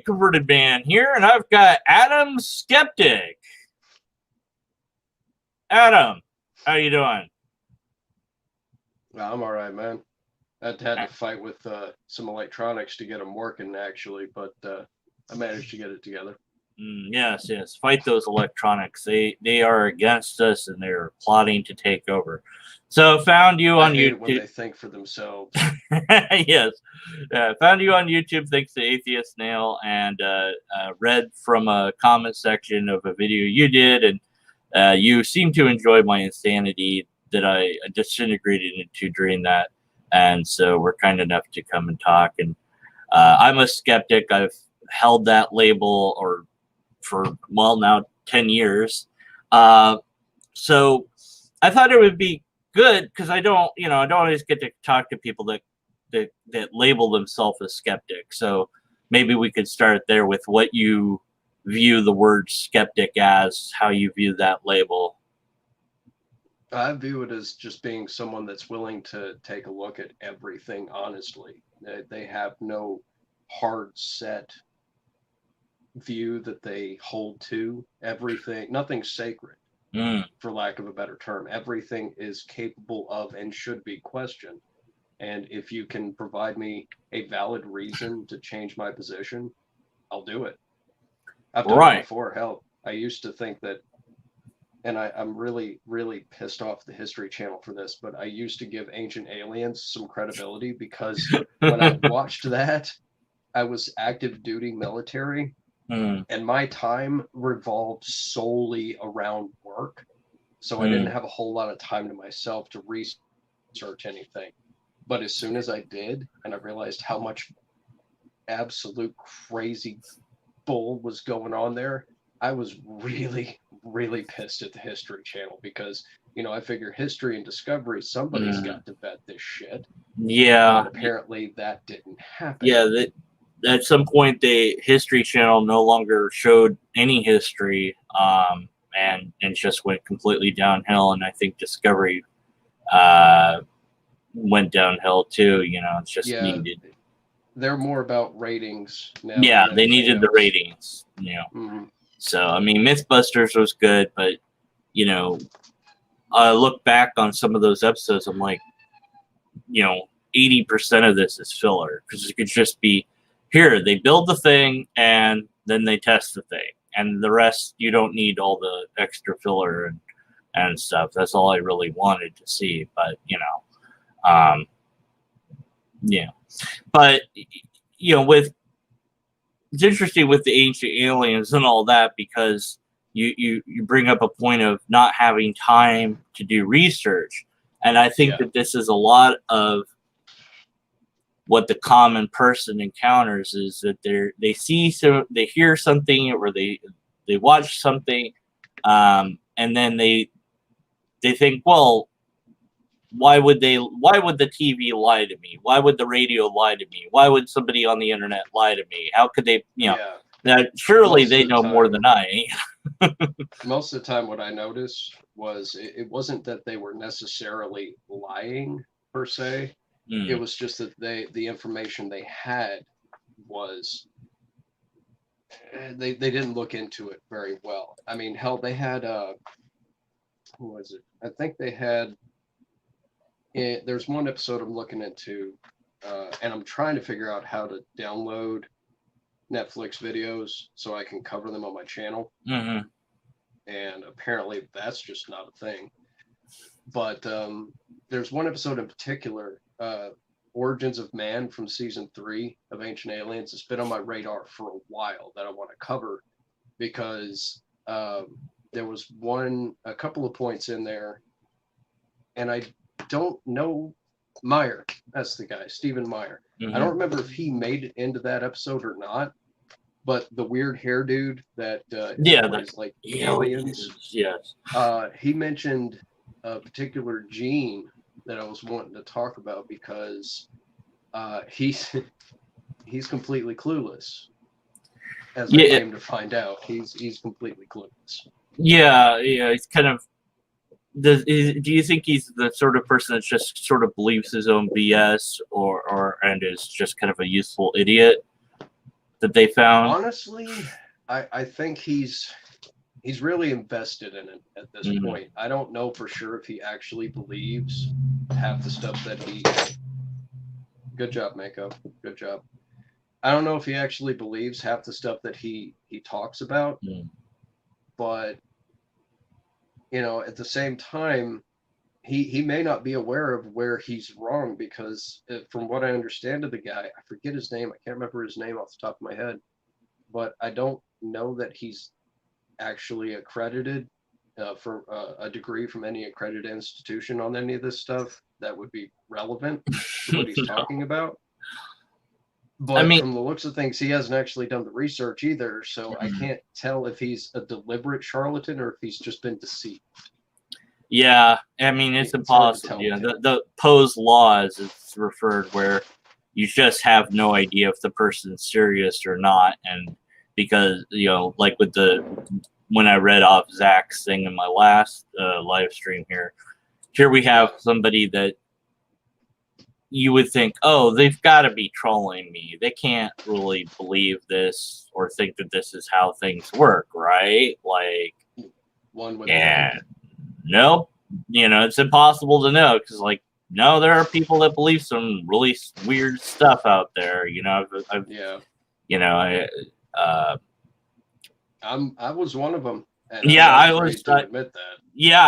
Converted Man here, and I've got Atom Skeptic. Adam, how you doing? I'm all right, man. I had to fight with some electronics to get them working, actually, but I managed to get it together. Yes. Fight those electronics. They are against us, and they're plotting to take over. So found you on I hate YouTube. it when they think for themselves. Yes. Found you on YouTube thanks to Atheist Nail, and read from a comment section of a video you did, and you seem to enjoy my insanity that I disintegrated into during that. And so we're kind enough to come and talk. And I'm a skeptic. I've held that label for now 10 years. So I thought it would be good because I don't always get to talk to people that label themselves as skeptic. So maybe we could start there with what you view the word skeptic as, how you view that label. I view it as just being someone that's willing to take a look at everything honestly. They have no hard set view that they hold to. Everything, nothing's sacred, for lack of a better term. Everything is capable of and should be questioned. And if you can provide me a valid reason to change my position, I'll do it. I've done it before. Hell, I used to think that, and I'm really, really pissed off the History Channel for this, but I used to give Ancient Aliens some credibility because when I watched that, I was active duty military, and my time revolved solely around work. So I didn't have a whole lot of time to myself to research anything. But as soon as I did, and I realized how much absolute crazy bull was going on there, I was really, really pissed at the History Channel because, I figure history and discovery, somebody's got to vet this shit. Yeah. And apparently that didn't happen. Yeah, at some point the History Channel no longer showed any history, and just went completely downhill. And I think Discovery went downhill too. It's just needed. They're more about ratings now. Yeah, they needed the ratings. So I mean, MythBusters was good, but I look back on some of those episodes. I'm like, 80% of this is filler because it could just be here. They build the thing and then they test the thing, and the rest you don't need all the extra filler and stuff. That's all I really wanted to see. But but with it's interesting with the Ancient Aliens and all that because you bring up a point of not having time to do research, and I think that this is a lot of what the common person encounters is that they hear something or they watch something, and then they think, well, why would the TV lie to me? Why would the radio lie to me? Why would somebody on the internet lie to me? How could they, now surely they know more than I. Most of the time what I noticed was it wasn't that they were necessarily lying per se. It was just that the information they had was they didn't look into it very well. I mean, hell, they had who was it? I think they had. There's one episode I'm looking into, and I'm trying to figure out how to download Netflix videos so I can cover them on my channel. And apparently that's just not a thing. But there's one episode in particular, Origins of Man from season 3 of Ancient Aliens. It's been on my radar for a while that I want to cover because there was a couple of points in there, and I don't know Meyer. That's the guy, Stephen Meyer. I don't remember if he made it into that episode or not, but the weird hair dude that is like aliens. Yes. He mentioned a particular gene that I was wanting to talk about because he's completely clueless. As I came to find out, he's completely clueless. Yeah, it's kind of. Do you think he's the sort of person that just sort of believes his own BS, and is just kind of a useful idiot? that they found? Honestly, I think he's really invested in it at this Mm. point. I don't know for sure if he actually believes half the stuff that he. Good job, Mako. Good job. I don't know if he actually believes half the stuff that he talks about, Mm. but at the same time, he may not be aware of where he's wrong because from what I understand of the guy, I forget his name. I can't remember his name off the top of my head, but I don't know that he's actually accredited for a degree from any accredited institution on any of this stuff that would be relevant to what he's No. talking about. I But mean, from the looks of things, he hasn't actually done the research either. So I mm, can't tell if he's a deliberate charlatan or if he's just been deceived. yeah, I mean, it's It's hard to impossible. tell You with know, him. the Poe's law, as it's referred, where you just have no idea if the person's serious or not, and because like with the when I read off Zach's thing in my last live stream here we have Yeah. somebody that you would think, oh, they've got to be trolling me. They can't really believe this or think that this is how things work, right? Like, One would yeah, think. nope. It's impossible to know because, like, no, there are people that believe some really weird stuff out there. Yeah. I, uh, I was one of them, and I'm yeah, not I was, afraid to admit that. yeah,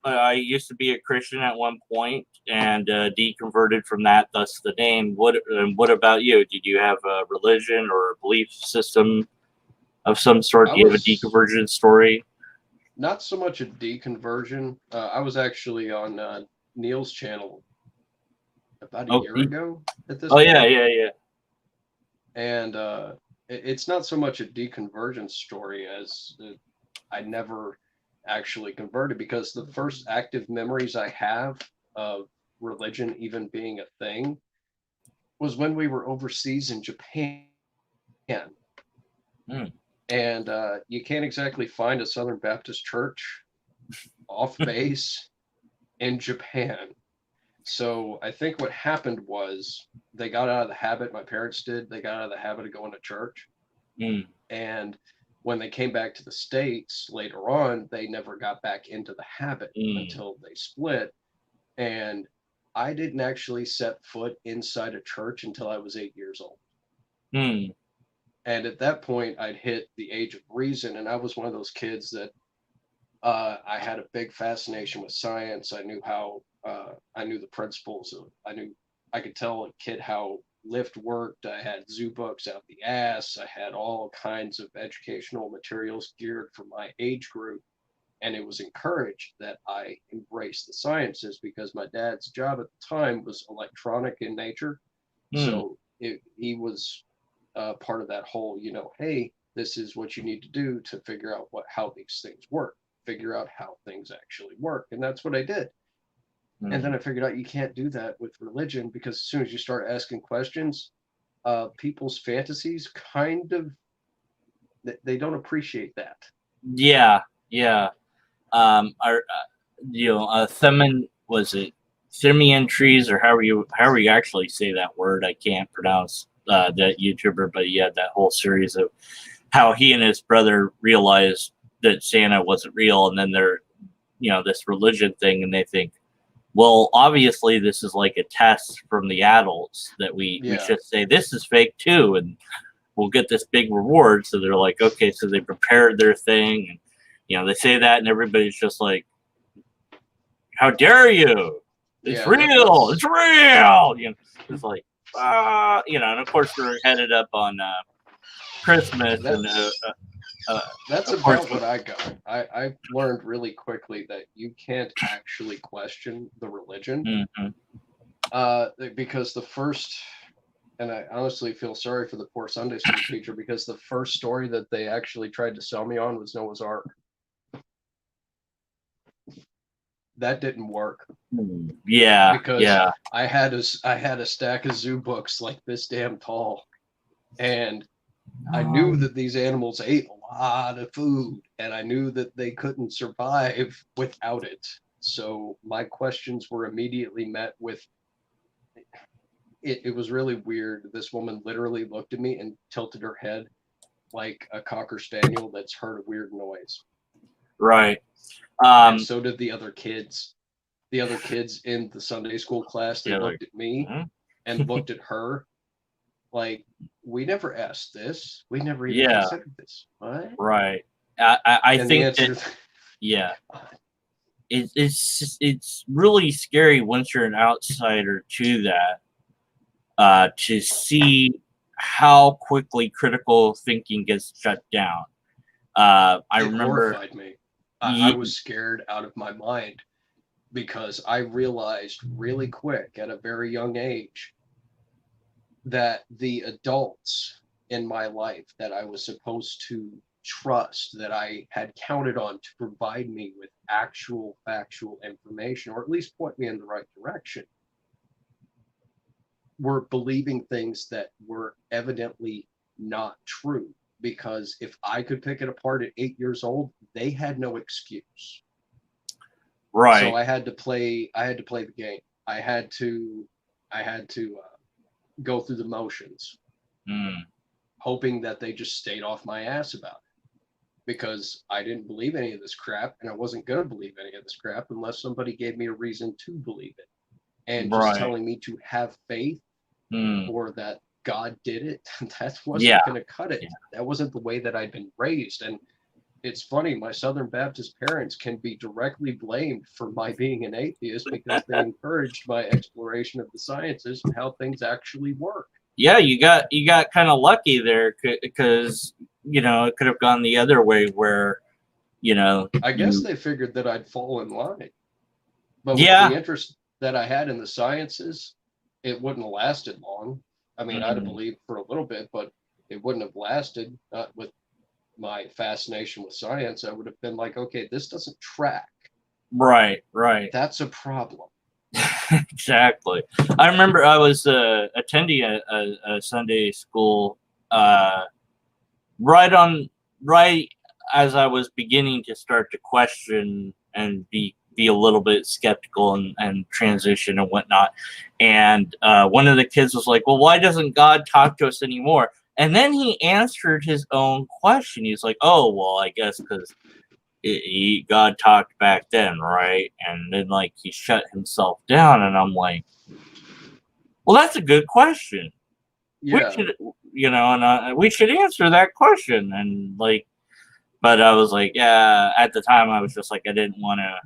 I used to be a Christian at one point and deconverted from that, thus the name. What about you? Did you have a religion or a belief system of some sort? I Do you have a was deconversion story? not so much a deconversion. I was actually on Neil's channel about a Oh, year ago at this oh yeah, point, yeah, yeah. and it's not so much a deconversion story as I never actually converted because the first active memories I have of religion even being a thing was when we were overseas in Japan. Hmm. And you can't exactly find a Southern Baptist church off base in Japan. So I think what happened was they got out of the habit, my parents did, they got out of the habit of going to church. Hmm. And when they came back to the States later on, they never got back into the habit Hmm. until they split. And I didn't actually set foot inside a church until I was 8 years old. Hmm. And at that point, I'd hit the age of reason. And I was one of those kids that I had a big fascination with science. I knew the principles of, I could tell a kid how lift worked. I had zoo books out the ass. I had all kinds of educational materials geared for my age group. And it was encouraged that I embrace the sciences because my dad's job at the time was electronic in nature. Hmm. So he was part of that whole, hey, this is what you need to do to figure out how these things work, figure out how things actually work. And that's what I did. And Hmm. then I figured out you can't do that with religion because as soon as you start asking questions, people's fantasies kind of, they don't appreciate that. Yeah, yeah. Our Themin was it Simeon trees or however you actually say that word? I can't pronounce that YouTuber, but he had that whole series of how he and his brother realized that Santa wasn't real, and then they're this religion thing, and they think, well, obviously this is like a test from the adults that we Yeah. should say this is fake too, and we'll get this big reward. So they're like, okay, so they prepared their thing, and they say that, and everybody's just like, how dare you? It's Yeah. real. That's It's real. It's like, and of course we're headed up on Christmas, and that's that's of course, about what I got. I learned really quickly that you can't actually question the religion, mm-hmm, because the first, and I honestly feel sorry for the poor Sunday school teacher because the first story that they actually tried to sell me on was Noah's Ark. That didn't work yeah, because yeah, I had a stack of zoo books like this damn tall, and I knew um, that these animals ate a lot of food, and I knew that they couldn't survive without it. So my questions were immediately met with it was really weird. This woman literally looked at me and tilted her head like a cocker spaniel that's heard a weird noise. Right. And so did the other kids. The other kids in the Sunday school class, they looked at me and looked at her like, we never asked this. We never even considered this. What? Right. I And think that, yeah. It's really scary once you're an outsider to that, to see how quickly critical thinking gets shut down. I remember horrified me. I was scared out of my mind because I realized really quick at a very young age that the adults in my life that I was supposed to trust, that I had counted on to provide me with actual factual information, or at least point me in the right direction, were believing things that were evidently not true. Because if I could pick it apart at 8 years old, they had no excuse. Right. So I had to play the game. I had to go through the motions, hoping that they just stayed off my ass about it. Because I didn't believe any of this crap, and I wasn't going to believe any of this crap unless somebody gave me a reason to believe it. And just telling me to have faith or that God did it, that wasn't going to cut it. That wasn't the way that I'd been raised. And it's funny, my Southern Baptist parents can be directly blamed for my being an atheist because they encouraged my exploration of the sciences and how things actually work. Yeah, you got kind of lucky there because, you know, it could have gone the other way where, you know. I guess they figured that I'd fall in line. But with the interest that I had in the sciences, it wouldn't have lasted long. I mean, I'd have believed for a little bit, but it wouldn't have lasted. Not with my fascination with science. I would have been like, okay, this doesn't track. Right. That's a problem. Exactly. I remember I was attending a Sunday school right as I was beginning to start to question and be a little bit skeptical and transition and whatnot. And one of the kids was like, well, why doesn't God talk to us anymore? And then he answered his own question. He's like, oh, well, I guess because God talked back then, right? And then like he shut himself down, and I'm like, well, that's a good question. Yeah. We should, you know, and we should answer that question. And like, but I was like, yeah. At the time, I was just like, I didn't want to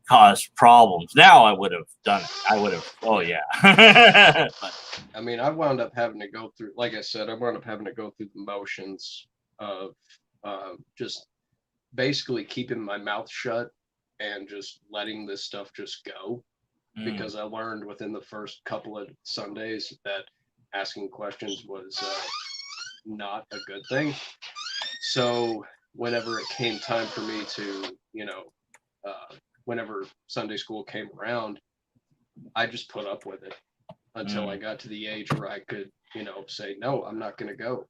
cause problems. Now I would have done it. I would have. Oh yeah. But, I mean, I wound up having to go through. Like I said, I wound up having to go through the motions of just basically keeping my mouth shut and just letting this stuff just go, because I learned within the first couple of Sundays that asking questions was not a good thing. So whenever it came time for me to, you know, whenever Sunday school came around, I just put up with it until I got to the age where I could, you know, say, no, I'm not going to go.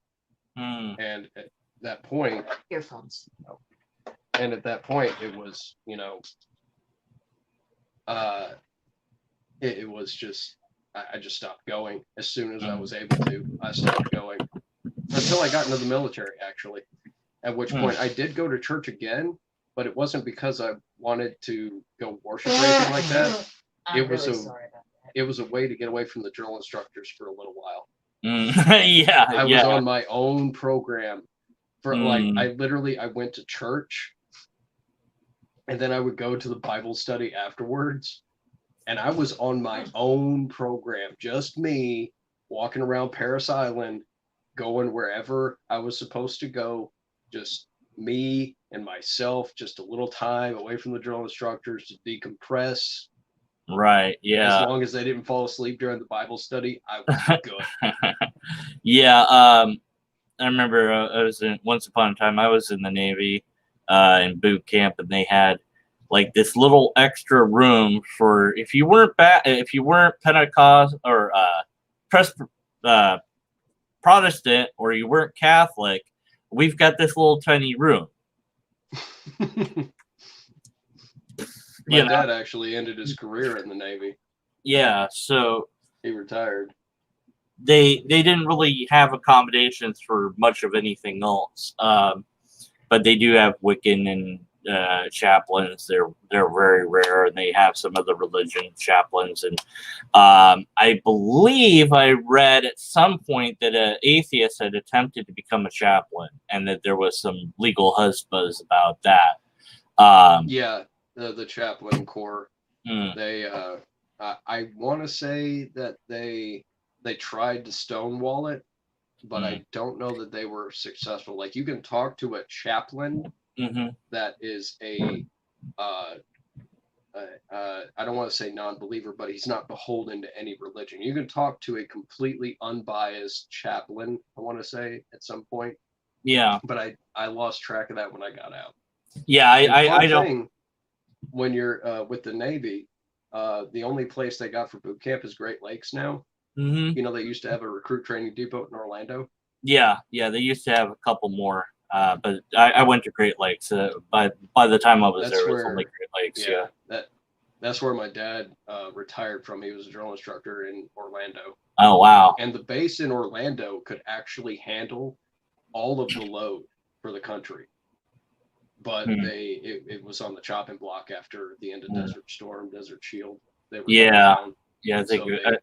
And at that point, earphones. And at that point, it was, you know, it was just, I just stopped going. As soon as I was able to, I stopped going until I got into the military, actually. At which point I did go to church again, but it wasn't because I wanted to go worship or anything like that. It was a way to get away from the drill instructors for a little while. I was on my own program for like, I went to church and then I would go to the Bible study afterwards, and I was on my own program, just me walking around Paris Island, going wherever I was supposed to go, just me and myself, just a little time away from the drill instructors to decompress. Right. Yeah. As long as they didn't fall asleep during the Bible study, I was good. Yeah. I remember I was once upon a time I was in the Navy in boot camp, and they had like this little extra room for if you weren't Pentecost or Protestant, or you weren't Catholic. We've got this little tiny room. My dad actually ended his career in the Navy. Yeah, so He retired. They didn't really have accommodations for much of anything else. But they do have Wiccan and chaplains. They're very rare, and they have some other religion chaplains. And I believe I read at some point that an atheist had attempted to become a chaplain, and that there was some legal huzzbuzz about that. Yeah, the chaplain corps. Mm, They I want to say that they tried to stonewall it, but mm, I don't know that they were successful. Like you can talk to a chaplain mm-hmm, that is uh, I don't want to say non-believer, but he's not beholden to any religion. You can talk to a completely unbiased chaplain, I want to say at some point, yeah, but I lost track of that when I got out. yeah. And fun I don't. thing, when you're with the Navy, the only place they got for boot camp is Great Lakes now. Mm-hmm. You know, they used to have a recruit training depot in Orlando. Yeah, yeah. They used to have a couple more, but I went to Great Lakes. By the time I was there, That's it was only where, Great Lakes. yeah, Yeah. that's where my dad retired from. He was a drill instructor in Orlando, Oh wow. and the base in Orlando could actually handle all of the load for the country. But Hmm. it was on the chopping block after the end of Hmm. Desert Storm, Desert Shield. They were going Yeah, down, yeah. I and think. so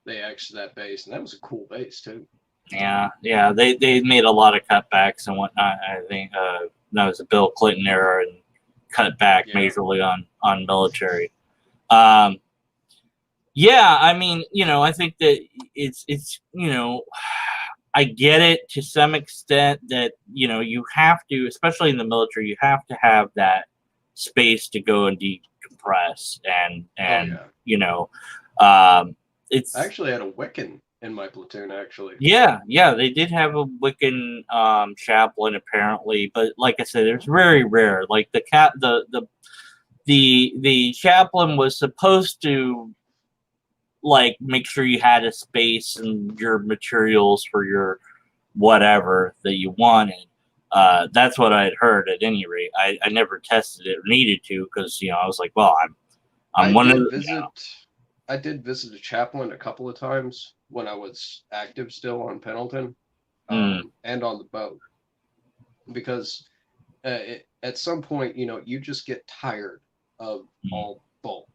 they exited that base, and that was a cool base too. Yeah, yeah. They made a lot of cutbacks and whatnot. I think that was the Bill Clinton era and cut back Yeah. majorly on military. Um, yeah, I mean, I think that it's I get it to some extent that you have to, especially in the military, you have to have that space to go and decompress Oh and yeah. um, I it's actually had a Wiccan in my platoon, actually. yeah, they did have a Wiccan chaplain apparently, but like I said, it's very rare. Like the chaplain was supposed to like make sure you had a space and your materials for your whatever that you wanted. That's what I had heard. At any rate, I never tested it or needed to because I was like, well, I'm I one of did the, visit I did visit a chaplain a couple of times when I was active still on Pendleton, mm, and on the boat because at some point, you just get tired of all bull.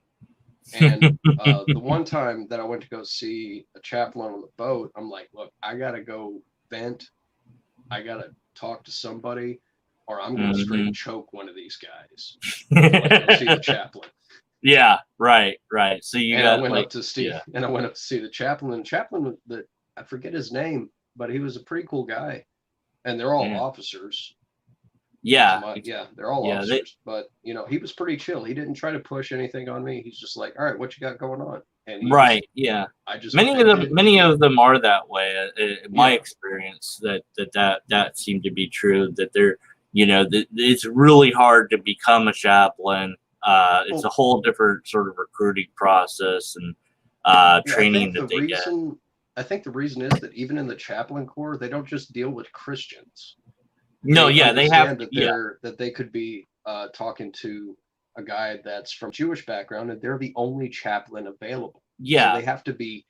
And the one time that I went to go see a chaplain on the boat, I'm like, look, I gotta go vent. I gotta talk to somebody, or I'm gonna straight mhm. choke one of these guys till I go see the chaplain. Yeah, right, right. So you And I got went like up to yeah, Steve, and I went up to see the chaplain. And the chaplain that I forget his name, but he was a pretty cool guy. And they're all yeah, officers. To yeah, my yeah, they're all yeah. They officers. But he was pretty chill. He didn't try to push anything on me. He's just like, all right, what you got going on? And right, yeah. I just Many of them, vented. many of them are that way. In my Yeah. experience, that seemed to be true. That they're, it's really hard to become a chaplain. It's a Well, whole different sort of recruiting process and yeah, I training think that the they get. reason I think the reason is that even in the chaplain corps, they don't just deal with Christians. No, They yeah, they have understand to. that Yeah, they could be talking to a guy that's from Jewish background, and they're the only chaplain available. So yeah, they have to be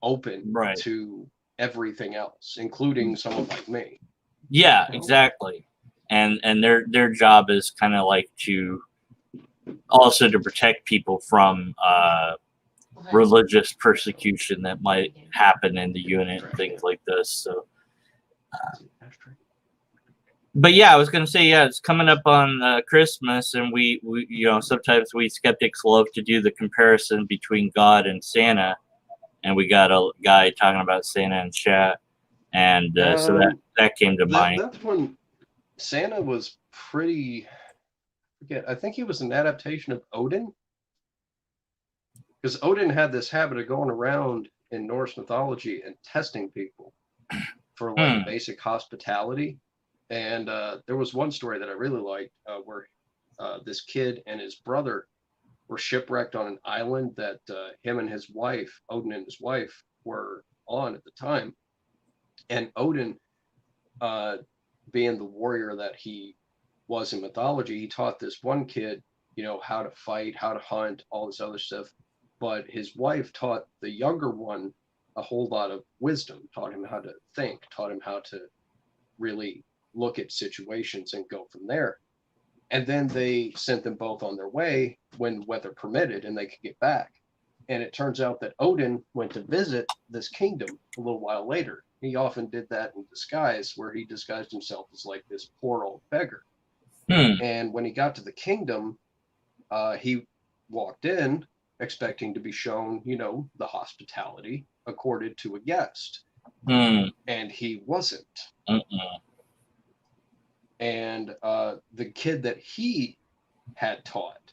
open right. to everything else, including someone like me. Yeah, Oh, exactly. And their job is kind of like to also to protect people from religious persecution that might happen in the unit and trash can. things like this. So, Ashtray. but yeah, I was gonna say yeah, it's coming up on Christmas, and we sometimes we skeptics love to do the comparison between God and Santa, and we got a guy talking about Santa in chat, and so Um, that came to mind. that's when Santa was pretty. Forget. I think he was an adaptation of Odin, because Odin had this habit of going around in Norse mythology and testing people for like Hmm. basic hospitality. And there was one story that I really liked where this kid and his brother were shipwrecked on an island that him and his wife, Odin and his wife, were on at the time. And Odin, uh, being the warrior that he was in mythology, he taught this one kid, how to fight, how to hunt, all this other stuff. but his wife taught the younger one a whole lot of wisdom, taught him how to think, taught him how to really look at situations and go from there. And then they sent them both on their way when weather permitted and they could get back. And it turns out that Odin went to visit this kingdom a little while later. He often did that in disguise, where he disguised himself as like this poor old beggar. And when he got to the kingdom, he walked in expecting to be shown, the hospitality accorded to a guest. And he wasn't. And the kid that he had taught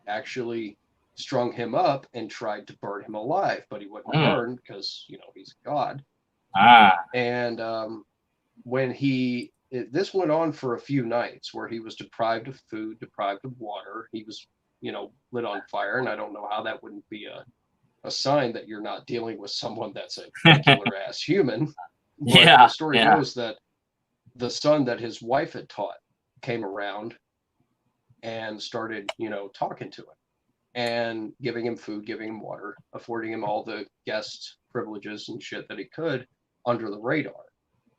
actually strung him up and tried to burn him alive, but he wouldn't burn because, he's a god. And when this went on for a few nights where he was deprived of food, deprived of water. He was, lit on fire. And I don't know how that wouldn't be a sign that you're not dealing with someone that's a regular ass human. But the story goes that the son that his wife had taught came around and started, talking to him and giving him food, giving him water, affording him all the guest privileges and shit that he could under the radar.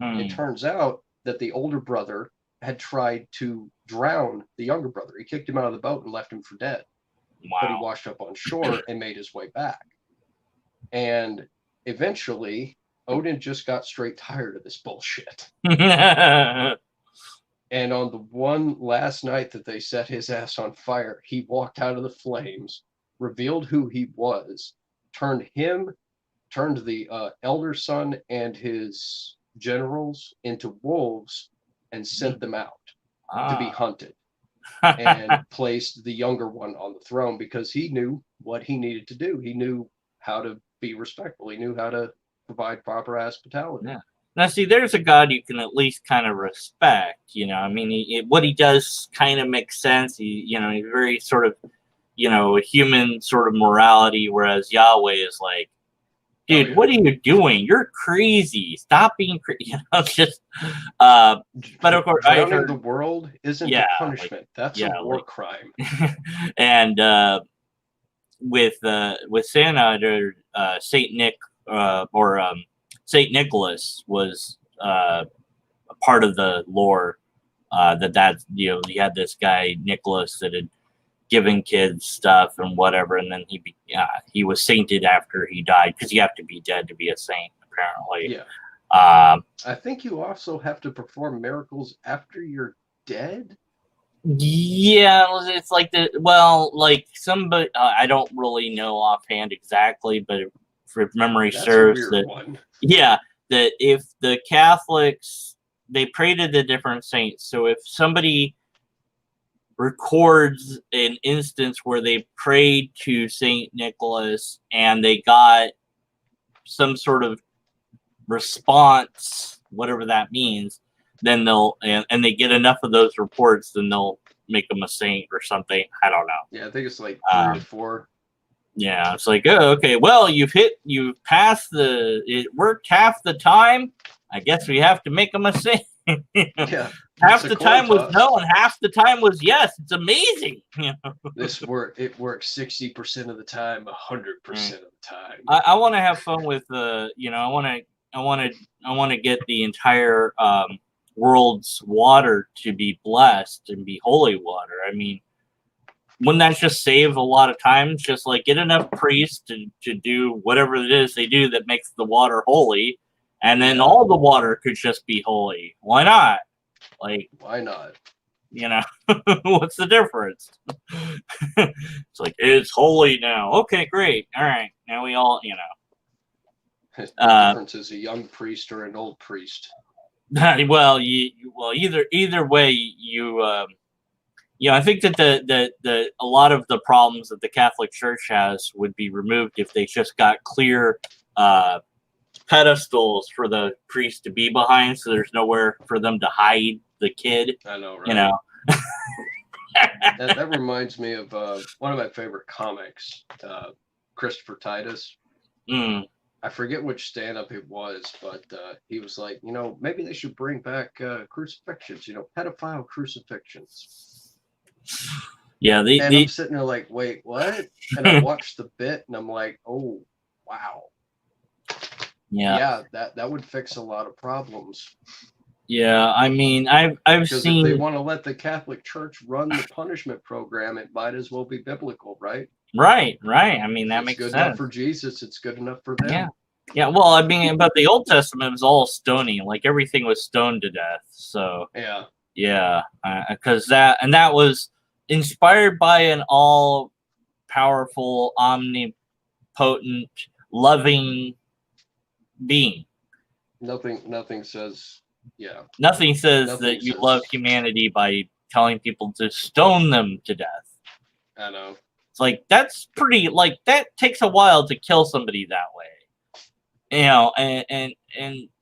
It turns out that the older brother had tried to drown the younger brother. He kicked him out of the boat and left him for dead. Wow. But he washed up on shore and made his way back. And eventually, Odin just got straight tired of this bullshit. And on the one last night that they set his ass on fire, he walked out of the flames, revealed who he was, turned the elder son and his generals into wolves and sent them out to be hunted, and placed the younger one on the throne because he knew what he needed to do. He knew how to be respectful. He knew how to provide proper hospitality. Yeah. Now, see, there's a God you can at least kind of respect. I mean, what he does kind of makes sense. He's very sort of, a human sort of morality, whereas Yahweh is like, dude, what are you doing? You're crazy. Stop being crazy. Just, but of course, drowning the world isn't a punishment. That's a war crime. And with Santa, Saint Nick or Saint Nicholas was a part of the lore. You had this guy Nicholas that had given kids stuff and whatever, and then he was sainted after he died, because you have to be dead to be a saint, apparently. I think you also have to perform miracles after you're dead. Yeah, it's like somebody, I don't really know offhand exactly, but if memory serves, that if the Catholics, they pray to the different saints. So if somebody records an instance where they prayed to Saint Nicholas and they got some sort of response, whatever that means, then they'll and they get enough of those reports, then they'll make them a saint or something. I don't know. Yeah, I think it's like 3 or 4. Yeah, it's like, oh, okay, well, you've passed it worked half the time. I guess we have to make them a saint. Yeah, half the time was no, and half the time was yes. It's amazing. It works 60% of the time, 100% of the time. I want to have fun with I want to get the entire world's water to be blessed and be holy water. I mean, wouldn't that just save a lot of time? Just like get enough priests to do whatever it is they do that makes the water holy, and then all the water could just be holy. Why not? Like, why not? What's the difference? It's like, it's holy now. Okay, great. All right. Now we all, The difference is a young priest or an old priest. Well, either way, I think that a lot of the problems that the Catholic Church has would be removed if they just got clear pedestals for the priest to be behind, so there's nowhere for them to hide the kid. I know, right? That reminds me of one of my favorite comics, Christopher Titus. I forget which stand-up it was, but he was like, maybe they should bring back crucifixions, pedophile crucifixions. Yeah, And I'm sitting there like, wait, what? And I watched the bit and I'm like, oh, wow. yeah. Yeah, that would fix a lot of problems. Yeah, I mean, I've Because if they seen want to let the Catholic Church run the punishment program, it might as well be biblical, right? right, right. I mean, If that it's makes good enough sense. for Jesus, it's good enough for Yeah. them. Yeah, well, I mean, but the Old Testament was all stoning, like everything was stoned to death. So, Yeah. yeah, because that was inspired by an all powerful, omnipotent, loving being. Nothing says, yeah, Nothing says nothing that you love says, humanity by telling people to stone them to death. I know. It's like that's pretty. Like that takes a while to kill somebody that way. You know, and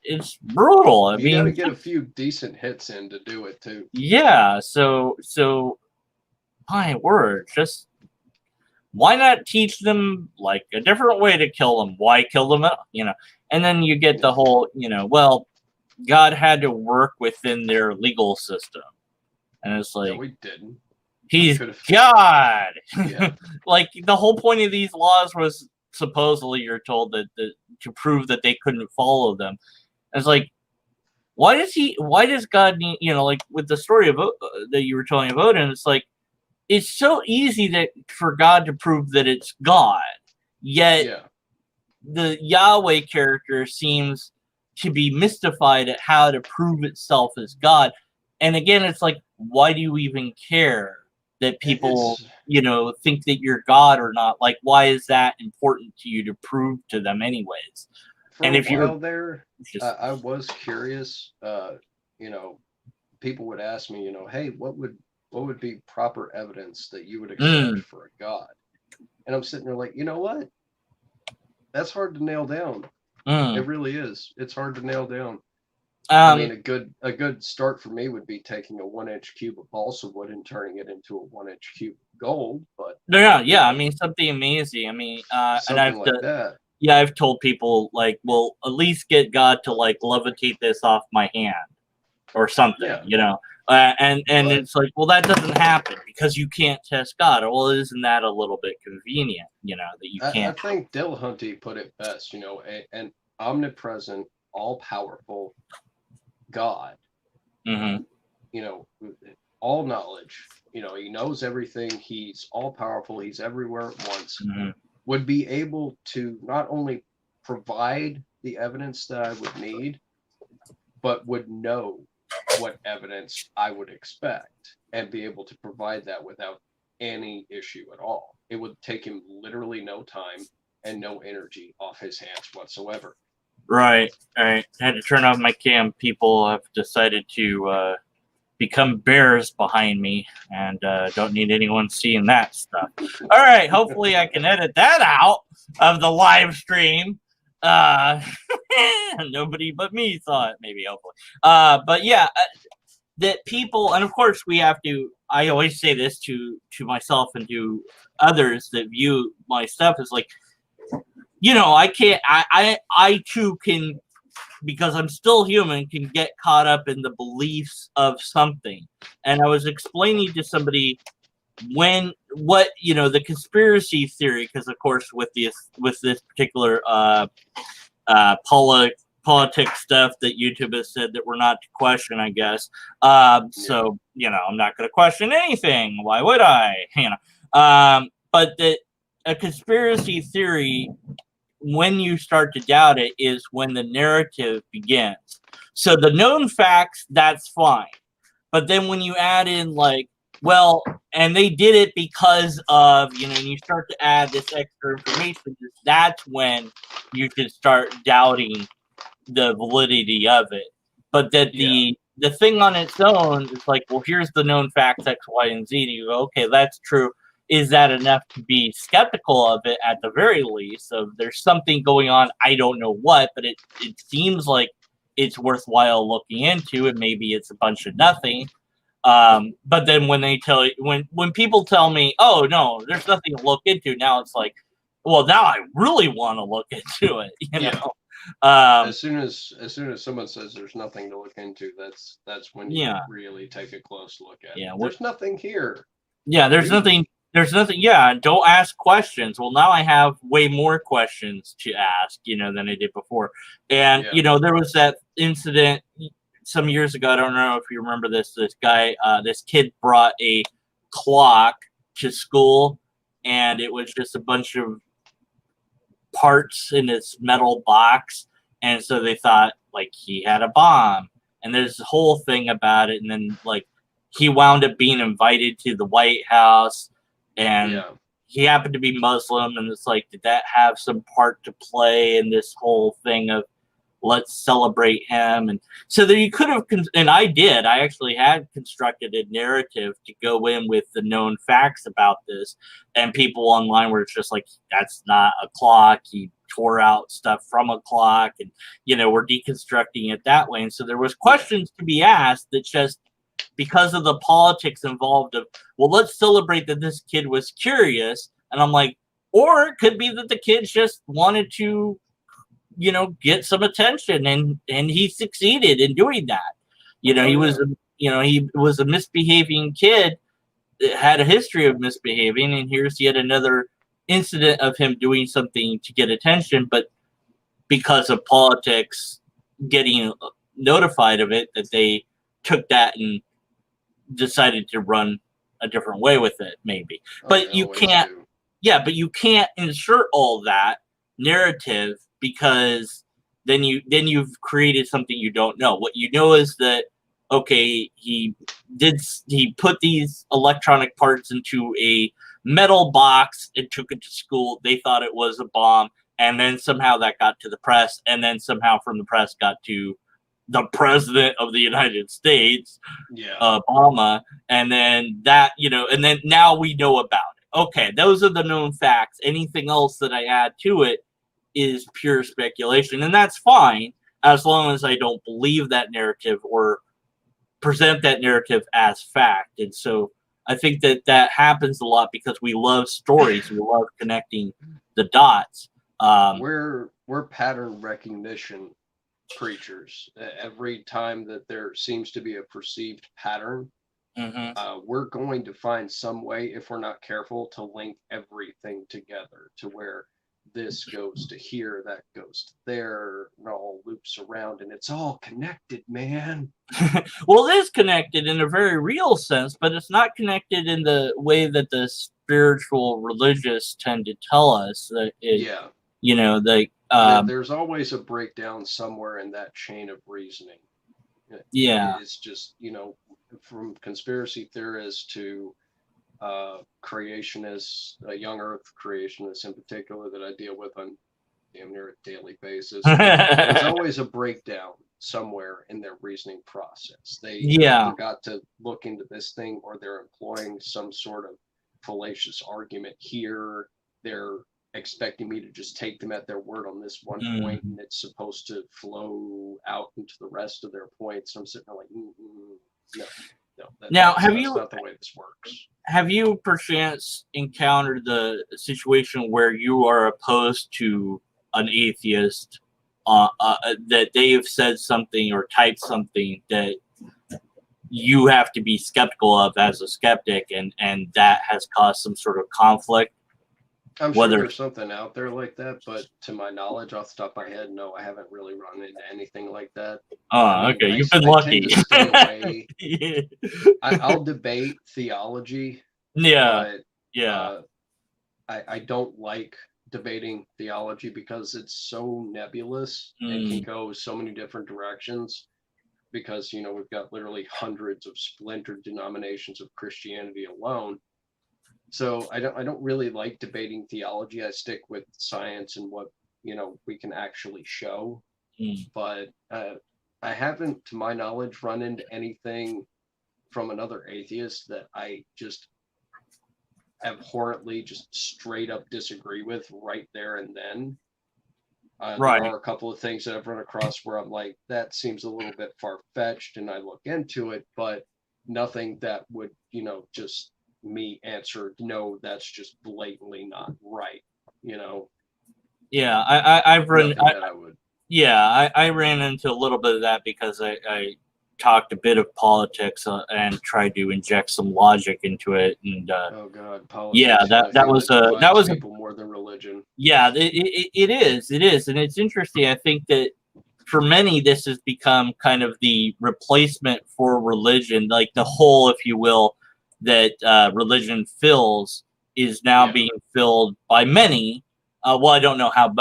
it's brutal. I You got to mean, get a few decent hits in to do it too. yeah. So my word, just why not teach them like a different way to kill them? Why kill them? You know, and then you get the whole, well, God had to work within their legal system, and it's No, like we didn't. he's Could have. God. Yeah. Like the whole point of these laws was supposedly you're told that to prove that they couldn't follow them. And it's like, why does God need, like with the story of that you were telling of Odin, it's like it's so easy that for God to prove that it's God, yet Yeah. the Yahweh character seems to be mystified at how to prove itself as God. And again, it's like, why do you even care that people, It's think that you're God or not? Like, why is that important to you to prove to them, anyways? for And a if you're while there. just, I was curious. You know, people would ask me, hey, what would be proper evidence that you would accept mm, for a God? And I'm sitting there like, you know what? That's hard to nail down. It mm. really is. It's hard to nail down. I mean, um, a good start for me would be taking a 1 inch cube of balsa wood and turning it into a 1 inch cube of gold. But yeah. I mean, something amazing. I mean, and something like that. yeah, I've told people like, well, at least get God to like levitate this off my hand or something, Yeah, and but it's like, well, that doesn't happen because you can't test God. Well, isn't that a little bit convenient, that you I can't? think Dillahunty put it best. An omnipresent, all-powerful God. Mm-hmm. You know, all knowledge. He knows everything. He's all-powerful. He's everywhere at once. Mm-hmm. Would be able to not only provide the evidence that I would need, but would know what evidence I would expect and be able to provide that without any issue at all. It would take him literally no time and no energy off his hands whatsoever. Right. I had to turn off my cam. People have decided to become bears behind me, and don't need anyone seeing that stuff. All right. Hopefully, I can edit that out of the live stream. Uh, nobody but me saw it. Maybe, hopefully. But yeah, that people, and of course, we have to. I always say this to myself and to others that view my stuff is like, I can't. I too can, because I'm still human, can get caught up in the beliefs of something. And I was explaining to somebody the conspiracy theory, because of course with this particular politics stuff that YouTube has said that we're not to question, I guess. Yeah. So I'm not going to question anything. Why would I? But that a conspiracy theory, when you start to doubt it, is when the narrative begins. So the known facts, that's fine. But then when you add in like, well, and they did it because of, and you start to add this extra information, that's when you should start doubting the validity of it. But that Yeah. the thing on its own, it's like, well, here's the known facts X, Y, and Z. And you go, okay, that's true. Is that enough to be skeptical of it at the very least? So there's something going on. I don't know what, but it seems like it's worthwhile looking into, and maybe it's a bunch of nothing. But then when they tell you, when people tell me, oh no, there's nothing to look into, now it's like, well, now I really want to look into it, Yeah. Um, As soon as someone says there's nothing to look into, that's when you yeah, really take a close look at it. yeah. There's nothing here. Yeah, there's Read. nothing. There's nothing. Yeah, don't ask questions. Well, now I have way more questions to ask, than I did before. And Yeah. there was that incident some years ago. I don't know if you remember this. This kid brought a clock to school, and it was just a bunch of parts in this metal box, and so they thought like he had a bomb. And there's a whole thing about it, and then like he wound up being invited to the White House, and Yeah. he happened to be Muslim, and it's like, did that have some part to play in this whole thing of let's celebrate him? And so that you could have, and I actually had constructed a narrative to go in with the known facts about this, and people online were just like, that's not a clock, he tore out stuff from a clock, and we're deconstructing it that way. And so there was questions to be asked that just because of the politics involved of, well, let's celebrate that this kid was curious. And I'm like, or it could be that the kids just wanted to get some attention, and he succeeded in doing that. He was a misbehaving kid that had a history of misbehaving, and here's yet another incident of him doing something to get attention, but because of politics getting notified of it, that they took that and decided to run a different way with it, maybe. But you can't Do. Yeah, but you can't insert all that narrative, because then you've created something you don't know. What you know is that, okay, he put these electronic parts into a metal box and took it to school. They thought it was a bomb, and then somehow that got to the press, and then somehow from the press got to the president of the United States, Yeah. Obama, and then and then now we know about it. Okay, those are the known facts. Anything else that I add to it is pure speculation, and that's fine as long as I don't believe that narrative or present that narrative as fact. And so I think that happens a lot because we love stories, we love connecting the dots. We're pattern recognition creatures. Every time that there seems to be a perceived pattern, we're going to find some way, if we're not careful, to link everything together to where this goes to here, that goes to there, it all loops around, and it's all connected, man. Well, it is connected in a very real sense, but it's not connected in the way that the spiritual religious tend to tell us that it, Yeah. There's always a breakdown somewhere in that chain of reasoning. Yeah. It's just, from conspiracy theorists to creationists, young earth creationists in particular that I deal with on damn near a daily basis. There's always a breakdown somewhere in their reasoning process. They either got to look into this thing, or they're employing some sort of fallacious argument here. They're expecting me to just take them at their word on this one point, and it's supposed to flow out into the rest of their points. I'm sitting there like, no. That's not the way this works. Have you perchance encountered the situation where you are opposed to an atheist, that they have said something or typed something that you have to be skeptical of as a skeptic, and that has caused some sort of conflict? I'm sure there's something out there like that, but to my knowledge, off the top of my head, no, I haven't really run into anything like that. Okay, you've been lucky. I tend to stay away. Yeah. I'll debate theology. Yeah, but, I don't like debating theology because it's so nebulous and can go so many different directions. Because we've got literally hundreds of splintered denominations of Christianity alone. So I don't really like debating theology. I stick with science and what we can actually show. But I haven't, to my knowledge, run into anything from another atheist that I just abhorrently, just straight up disagree with right there and then. There are a couple of things that I've run across where I'm like, that seems a little bit far-fetched, and I look into it, but nothing that would just me answer, no, that's just blatantly not right. I've run. I ran into a little bit of that because I talked a bit of politics and tried to inject some logic into it. And oh God, politics. yeah, that was people more than religion. Yeah, it is, and it's interesting. I think that for many, this has become kind of the replacement for religion, like the hole, if you will, that religion fills is now being filled by many. Well, I don't know how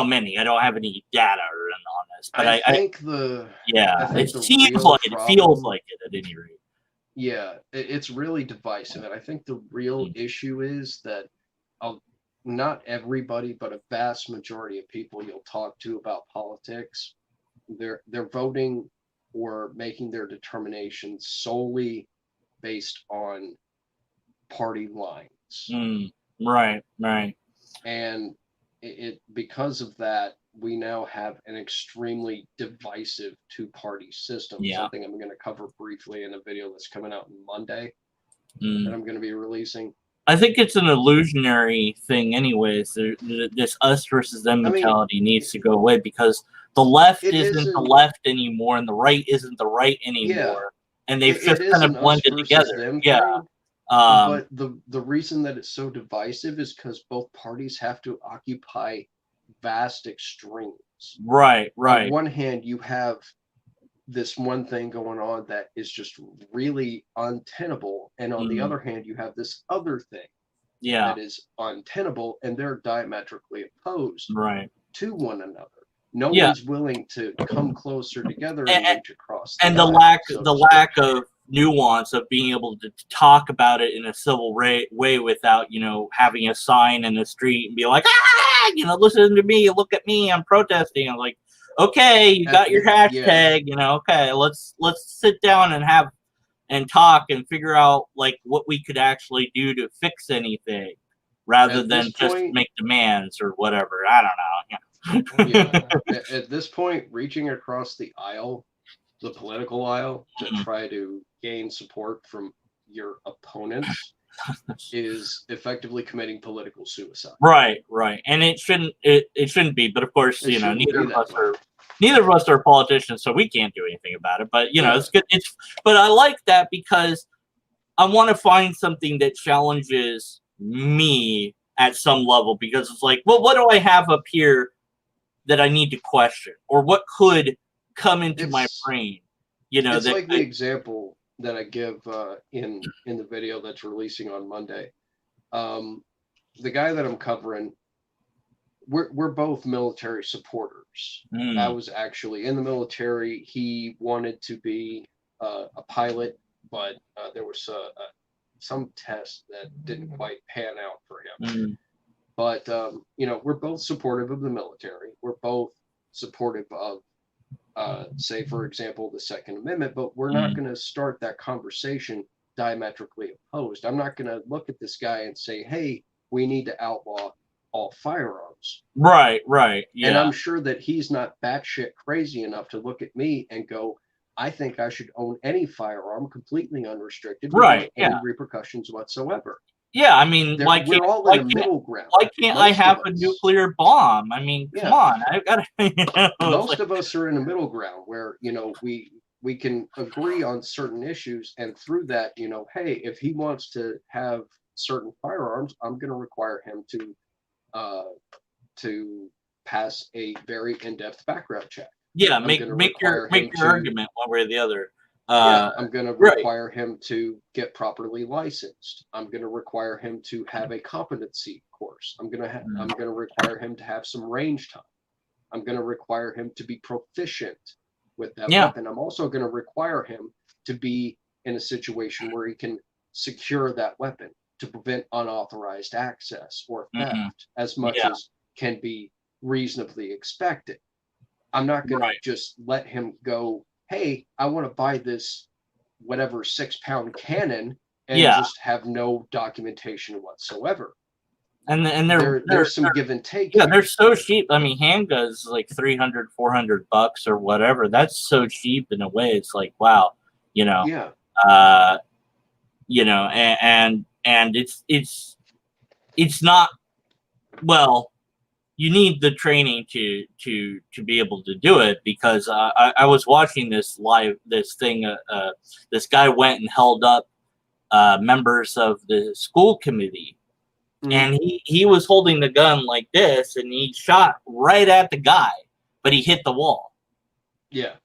many. I don't have any data on this, but I think it the seems real like it feels like it at any rate. Yeah, it's really divisive, and I think the real issue is that not everybody, but a vast majority of people you'll talk to about politics, they're voting or making their determinations solely based on party lines. Right. And it because of that, we now have an extremely divisive two-party system. Yeah. Something I'm going to cover briefly in a video that's coming out on Monday that I'm going to be releasing. I think it's an illusionary thing anyways. This us versus them mentality needs to go away, because the left isn't the left anymore and the right isn't the right anymore. And they've just kind of blended together. But the reason that it's so divisive is because both parties have to occupy vast extremes. Right. On one hand, you have this one thing going on that is just really untenable, and on the other hand, you have this other thing that is untenable, and they're diametrically opposed to one another. No one's willing to come closer together and reach across the the lack of nuance of being able to talk about it in a civil way without, having a sign in the street and be like, listen to me, look at me, I'm protesting. I'm like, okay, you got your hashtag, okay, let's sit down and talk and figure out like what we could actually do to fix anything, rather than just make demands or whatever. I don't know. At this point, reaching across the aisle, the political aisle, to try to gain support from your opponents is effectively committing political suicide. Right. And it shouldn't be, but of course, neither of us are politicians, so we can't do anything about it. But it's good. But I like that because I want to find something that challenges me at some level, because it's like, well, what do I have up here that I need to question, or what could come into my brain? It's like the example that I give in the video that's releasing on Monday. The guy that I'm covering, we're both military supporters. I was actually in the military. He wanted to be a pilot, but there was some test that didn't quite pan out for him. But we're both supportive of the military. We're both supportive of, say, for example, the Second Amendment, but we're not going to start that conversation diametrically opposed. I'm not going to look at this guy and say, hey, we need to outlaw all firearms. Right. Yeah. And I'm sure that he's not batshit crazy enough to look at me and go, I think I should own any firearm completely unrestricted without any repercussions whatsoever. Yeah, I mean, we're all in a middle ground. Why can't I have a nuclear bomb? I mean, come on, I've got to. Most of us are in a middle ground where we can agree on certain issues, and through that, hey, if he wants to have certain firearms, I'm going to require him to pass a very in-depth background check. Yeah, make your argument one way or the other. I'm going to require him to get properly licensed. I'm going to require him to have a competency course. I'm going to require him to have some range time. I'm going to require him to be proficient with that weapon. I'm also going to require him to be in a situation where he can secure that weapon to prevent unauthorized access or theft as much as can be reasonably expected. I'm not going to just let him go, hey, I want to buy this whatever 6-pound cannon and just have no documentation whatsoever. And there's some give and take. Yeah, they're so cheap. I mean, handguns like $300, $400 or whatever. That's so cheap in a way. It's like, wow, and it's not, well, you need the training to be able to do it, because I was watching this thing. This guy went and held up members of the school committee, and he was holding the gun like this, and he shot right at the guy, but he hit the wall. Yeah.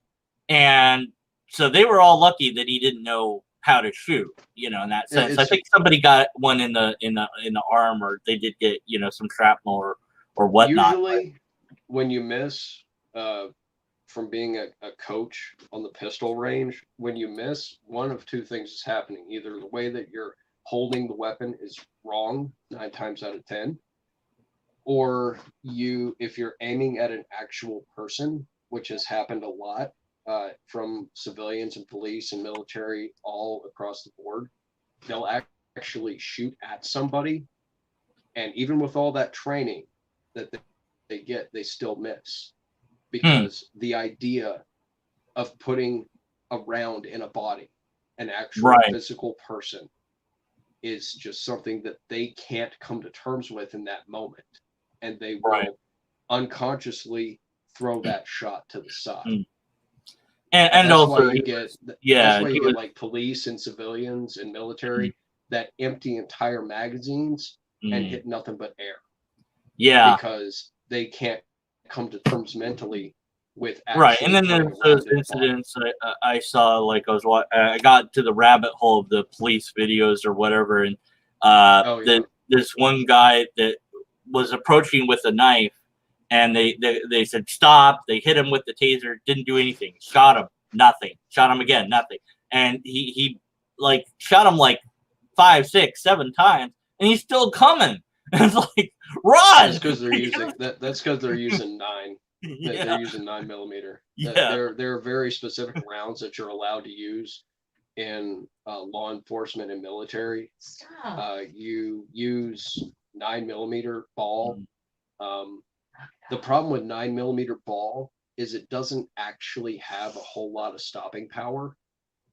And so they were all lucky that he didn't know how to shoot, in that sense. I think somebody got one in the arm, or they did get, some shrapnel or whatnot. Usually when you miss, from being a coach on the pistol range, when you miss, one of two things is happening. Either the way that you're holding the weapon is wrong 9 times out of 10, or if you're aiming at an actual person, which has happened a lot, from civilians and police and military all across the board, they'll actually shoot at somebody, and even with all that training that they get, they still miss, because the idea of putting a round in a body, an actual physical person, is just something that they can't come to terms with in that moment, and they will unconsciously throw that shot to the side. And that's also why you get like police and civilians and military that empty entire magazines and hit nothing but air. Yeah, because they can't come to terms mentally with and then there's those incidents I saw, like I got to the rabbit hole of the police videos or whatever, and this one guy that was approaching with a knife, and they said stop. They hit him with the taser, didn't do anything. Shot him, nothing. Shot him again, nothing. And he like shot him like 5, 6, 7 times, and he's still coming. It's like, run! That's because they're using that's because they're using 9. They're using 9mm. There are very specific rounds that you're allowed to use in law enforcement and military. You use 9mm ball. The problem with 9mm ball is it doesn't actually have a whole lot of stopping power.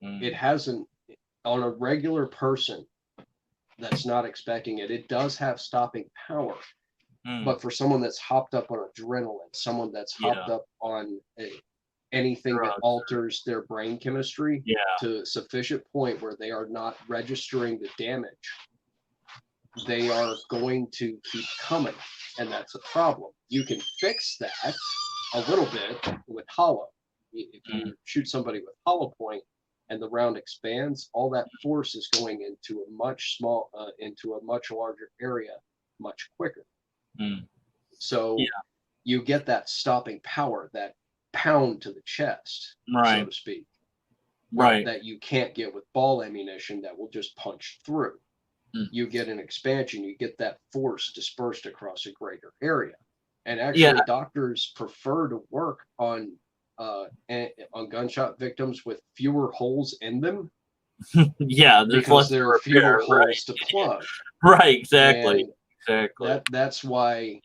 It hasn't, on a regular person that's not expecting it. It does have stopping power, but for someone that's hopped up on adrenaline, someone that's hopped up on anything that alters their brain chemistry to a sufficient point where they are not registering the damage, they are going to keep coming, and that's a problem. You can fix that a little bit with hollow. If you shoot somebody with hollow point and the round expands, all that force is going into a much larger area much quicker. So you get that stopping power, that pound to the chest, so to speak, that you can't get with ball ammunition that will just punch through. You get an expansion, you get that force dispersed across a greater area. And actually, doctors prefer to work on gunshot victims with fewer holes in them. Because there are fewer holes to plug. Exactly. That's why,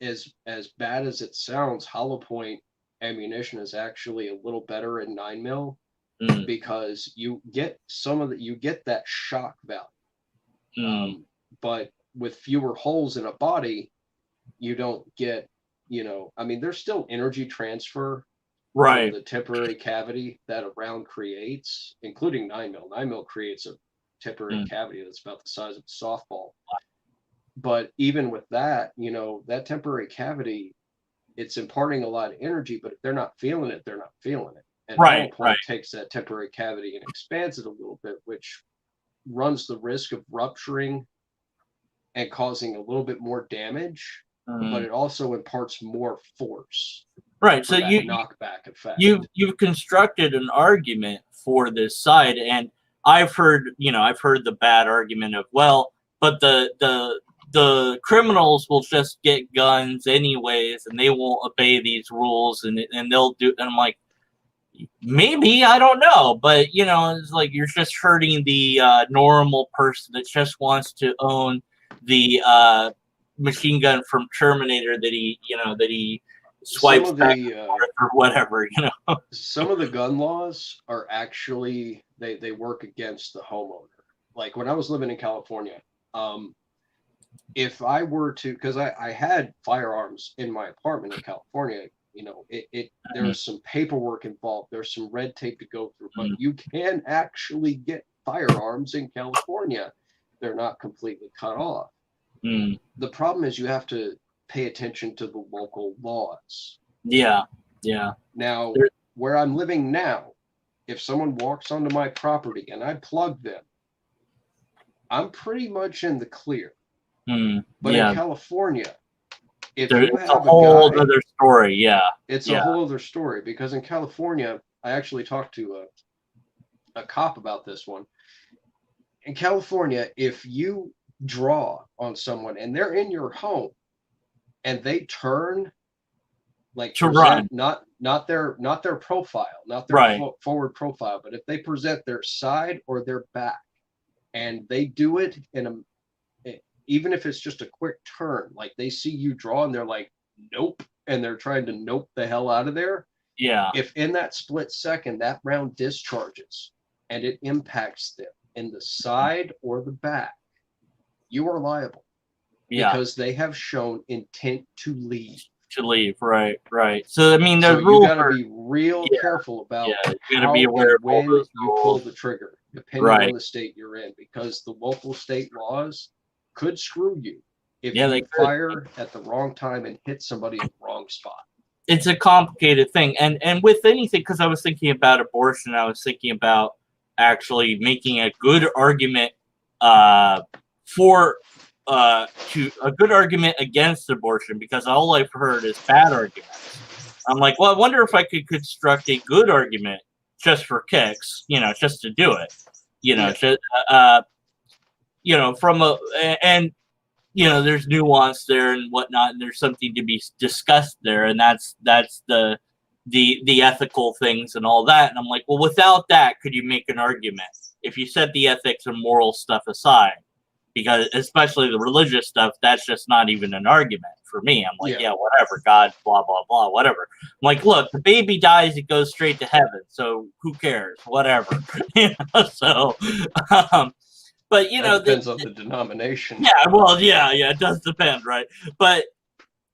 as bad as it sounds, hollow point ammunition is actually a little better in 9mm, because you get that shock value. But with fewer holes in a body, you don't get, there's still energy transfer from the temporary cavity that a round creates, including 9mm. 9mm creates a temporary cavity that's about the size of a softball. But even with that, that temporary cavity, it's imparting a lot of energy, but if they're not feeling it, they're not feeling it. And hollow point takes that temporary cavity and expands it a little bit, which runs the risk of rupturing and causing a little bit more damage, but it also imparts more force. So you knockback effect. You've constructed an argument for this side, and I've heard the bad argument of, well, but the criminals will just get guns anyways, and they won't obey these rules, and they'll do. And I'm like, maybe, I don't know, but it's like you're just hurting the normal person that just wants to own the machine gun from Terminator that he swipes back or whatever. Some of the gun laws are actually they work against the homeowner. Like when I was living in California, if I were to, because I had firearms in my apartment in California, you know, there's some paperwork involved, there's some red tape to go through, but you can actually get firearms in California. They're not completely cut off. Mm. The problem is you have to pay attention to the local laws. Yeah, yeah. Now, where I'm living now, if someone walks onto my property and I plug them, I'm pretty much in the clear. But in California, if you have a whole guy, other story. Yeah, it's a whole other story, because in California, I actually talked to a cop about this one. In California, if you draw on someone and they're in your home and they turn, like, to present run. not their profile, not their forward profile, but if they present their side or their back, and they do it in even if it's just a quick turn, like they see you draw and they're like, nope, and they're trying to nope the hell out of there. Yeah. If in that split second that round discharges and it impacts them in the side or the back, you are liable. Yeah. Because they have shown intent to leave. Right, right. So I mean, so you got to be real careful about you got to be aware of when all you pull the trigger, depending on the state you're in, because the local state laws could screw you if you fire at the wrong time and hit somebody in the wrong spot. It's a complicated thing, and with anything, because I was thinking about abortion, I was thinking about actually making a good argument for to a good argument against abortion, because all I've heard is bad arguments. I'm like, well, I wonder if I could construct a good argument just for kicks, you know, just to do it, you know, just, you know, from a, and, you know, there's nuance there and whatnot, and there's something to be discussed there, and that's the ethical things and all that. And I'm like, well, without that, could you make an argument? If you set the ethics and moral stuff aside, because especially the religious stuff, that's just not even an argument for me. I'm like, yeah, whatever, God, blah, blah, blah, whatever. I'm like, look, the baby dies, it goes straight to heaven, so who cares? Whatever. You know, so, but, you know, depends on the denomination. Yeah, well, yeah, it does depend, right? But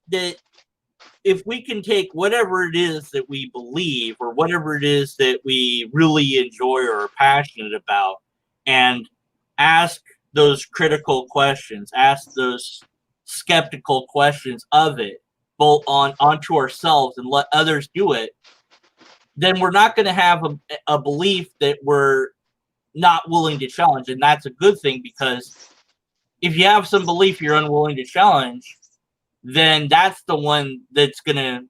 if we can take whatever it is that we believe or whatever it is that we really enjoy or are passionate about, and ask those critical questions, ask those skeptical questions of it, both onto ourselves, and let others do it, then we're not going to have a belief that we're not willing to challenge. And that's a good thing, because if you have some belief you're unwilling to challenge, then that's the one that's going to,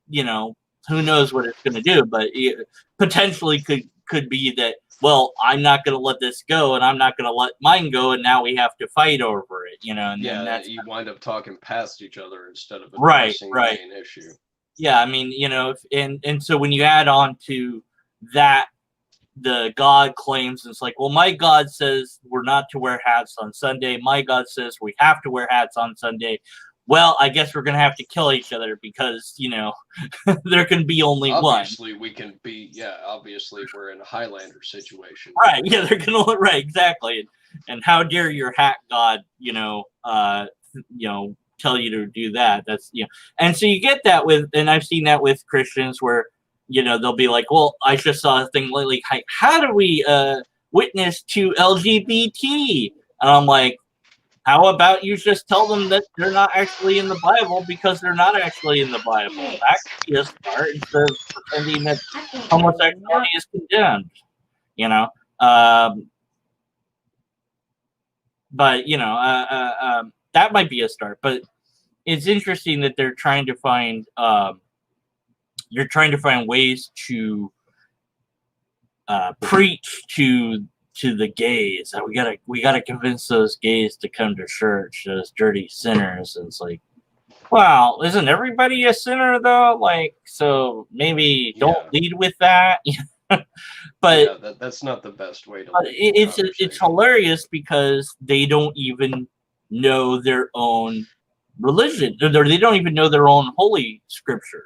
you know, who knows what it's going to do, but it potentially could be that, well, I'm not going to let this go, and I'm not going to let mine go, and now we have to fight over it, you know. And that's you wind up talking past each other instead of addressing the main issue. Yeah, I mean, you know, and so when you add on to that the God claims, it's like, well, my God says we're not to wear hats on Sunday. My God says we have to wear hats on Sunday. Well, I guess we're going to have to kill each other, because, you know, there can be only one. Obviously, we can be, obviously, we're in a Highlander situation. Right, yeah, they're going to, right, exactly. And how dare your hat God, you know, tell you to do that. That's, you know, and so you get that with, and I've seen that with Christians where, you know, they'll be like, well, I just saw a thing lately, how do we witness to LGBT? And I'm like, how about you just tell them that they're not actually in the Bible, because they're not actually in the Bible? That could be a start, instead of pretending that homosexuality is condemned, you know? But, you know, that might be a start. But it's interesting that they're trying to find ways to preach to the gays. We gotta convince those gays to come to church, those dirty sinners. And it's like, well, isn't everybody a sinner though? Like, so maybe don't lead with that. But that's not the best way to. It's hilarious, because they don't even know their own religion, or they don't even know their own holy scripture.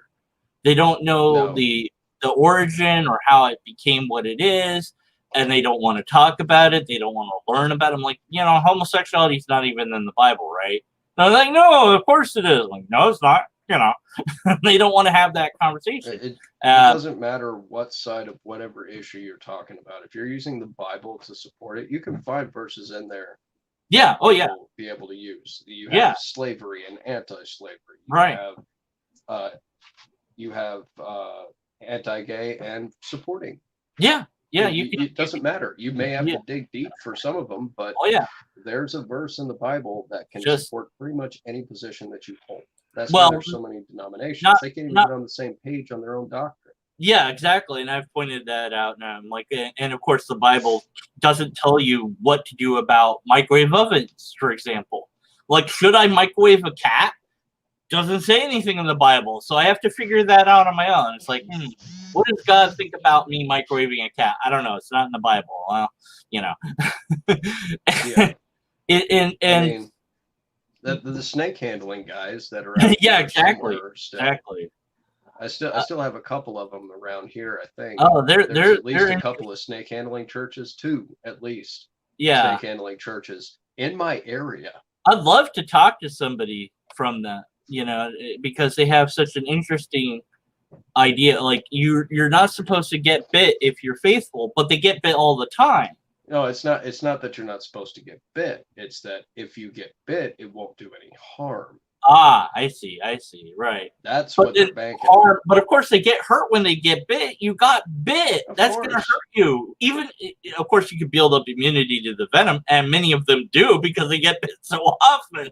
They don't know the origin or how it became what it is. and they don't want to talk about it. They don't want to learn about it. I'm like, homosexuality is not even in the Bible, right? And they're like, no, of course it is. I'm like, no, it's not. They don't want to have that conversation. It doesn't matter what side of whatever issue you're talking about. If you're using the Bible to support it, you can find verses in there. Yeah. Oh, yeah. Be able to use. You Yeah. have slavery and anti-slavery. Right. You have anti-gay and supporting. Yeah. Yeah. It doesn't matter. You may have to dig deep for some of them, but there's a verse in the Bible that can support pretty much any position that you hold. That's why there's so many denominations. They can't even get on the same page on their own doctrine. Yeah, exactly. And I've pointed that out now. I'm like, and of course, the Bible doesn't tell you what to do about microwave ovens, for example. Like, should I microwave a cat? Doesn't say anything in the Bible. So I have to figure that out on my own. It's like, what does God think about me microwaving a cat? I don't know. It's not in the Bible. Well, Yeah. The snake handling guys that are out yeah, exactly. I still have a couple of them around here, I think. Oh, there's at least a couple of snake handling churches, too, at least. Yeah. Snake handling churches in my area. I'd love to talk to somebody from that, because they have such an interesting idea. Like, you're not supposed to get bit if you're faithful, but they get bit all the time. No, it's not that you're not supposed to get bit. It's that if you get bit, it won't do any harm. Ah, I see. Right. That's what they're banking on. But of course, they get hurt when they get bit. You got bit. That's going to hurt you. Even, of course, you can build up immunity to the venom, and many of them do because they get bit so often.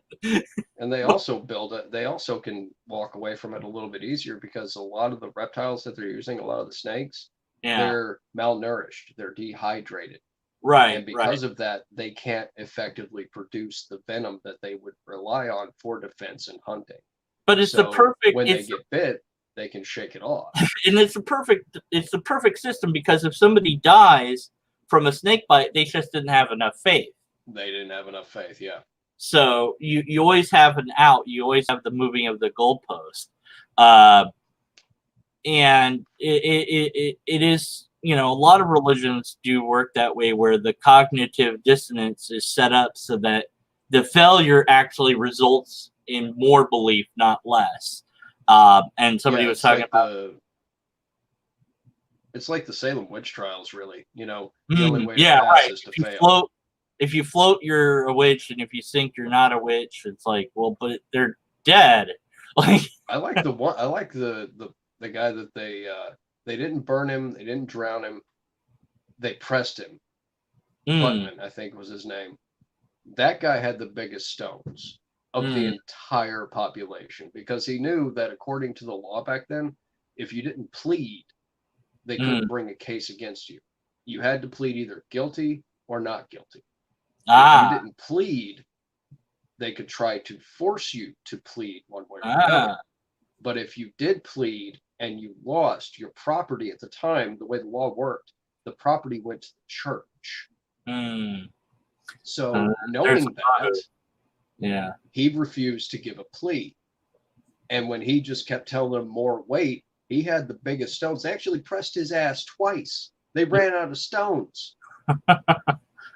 And they also they also can walk away from it a little bit easier because a lot of the reptiles that they're using, a lot of the snakes, they're malnourished. They're dehydrated. Right. And because of that, they can't effectively produce the venom that they would rely on for defense and hunting. But it's the perfect. When they get bit, they can shake it off. And it's the perfect system because if somebody dies from a snake bite, they just didn't have enough faith. They didn't have enough faith, yeah. So you always have an out. You always have the moving of the goalpost. And it is. A lot of religions do work that way where the cognitive dissonance is set up so that the failure actually results in more belief, not less. And somebody was talking about... It's like the Salem witch trials, really. The only way to pass is to fail. If you float, you're a witch, and if you sink, you're not a witch. It's like, well, but they're dead. I like the guy that they didn't burn him. They didn't drown him. They pressed him. Putman, I think was his name. That guy had the biggest stones of the entire population because he knew that according to the law back then, if you didn't plead, they couldn't bring a case against you. You had to plead either guilty or not guilty. If you didn't plead, they could try to force you to plead one way or another. But if you did plead, and you lost your property at the time, the way the law worked, the property went to the church. So knowing that, he refused to give a plea. And when he just kept telling them more weight, he had the biggest stones. They actually pressed his ass twice. They ran out of stones.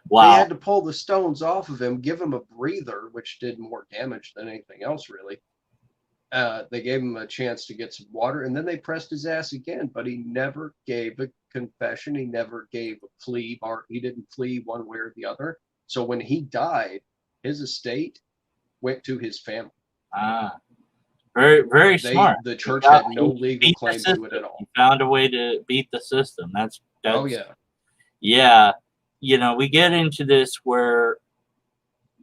Wow. They had to pull the stones off of him, give him a breather, which did more damage than anything else, really. They gave him a chance to get some water, and then they pressed his ass again, but he never gave a confession. He never gave a plea, or he didn't plea one way or the other. So when he died, his estate went to his family. Very, very smart. The church had no legal claim to it at all. He found a way to beat the system. That's oh, yeah. Yeah. We get into this where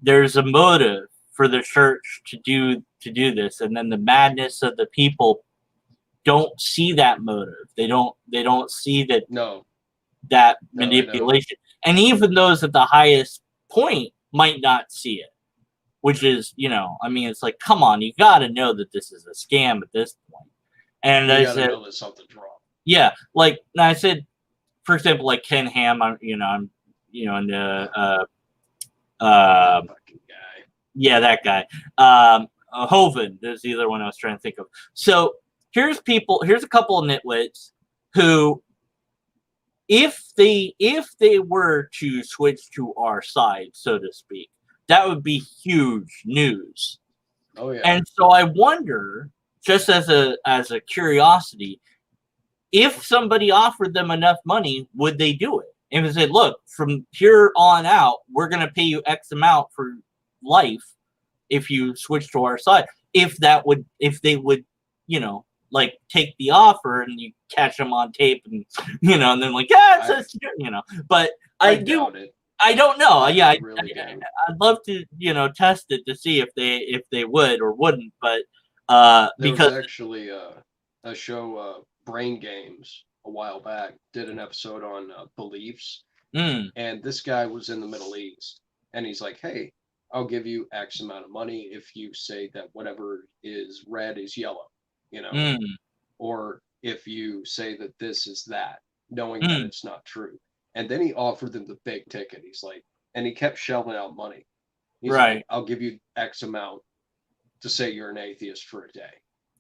there's a motive for the church to do this, and then the madness of the people don't see that motive. They don't see that manipulation. And even those at the highest point might not see it, which is, it's like, come on, you got to know that this is a scam at this point. And I said, know that something's wrong. Yeah, like I said, for example, like Ken Ham, I'm in the fucking guy. Yeah, that guy. Hovind is the other one I was trying to think of. So here's a couple of nitwits who if they were to switch to our side, so to speak, that would be huge news. Oh yeah. And so I wonder, just as a curiosity, if somebody offered them enough money, would they do it? And if they said, look, from here on out, we're going to pay you X amount for life if you switch to our side. If they would, like take the offer and you catch them on tape and, and then like, yeah, it's but I doubt it. I don't know. I really do. I'd love to, test it to see if they would or wouldn't, but There because was actually a show, Brain Games, a while back, did an episode on beliefs, and this guy was in the Middle East, and he's like, "Hey, I'll give you X amount of money if you say that whatever is red is yellow, or if you say that this is that, knowing that it's not true." And then he offered them the big ticket. He's like, and he kept shelling out money. He's right. like, "I'll give you X amount to say you're an atheist for a day."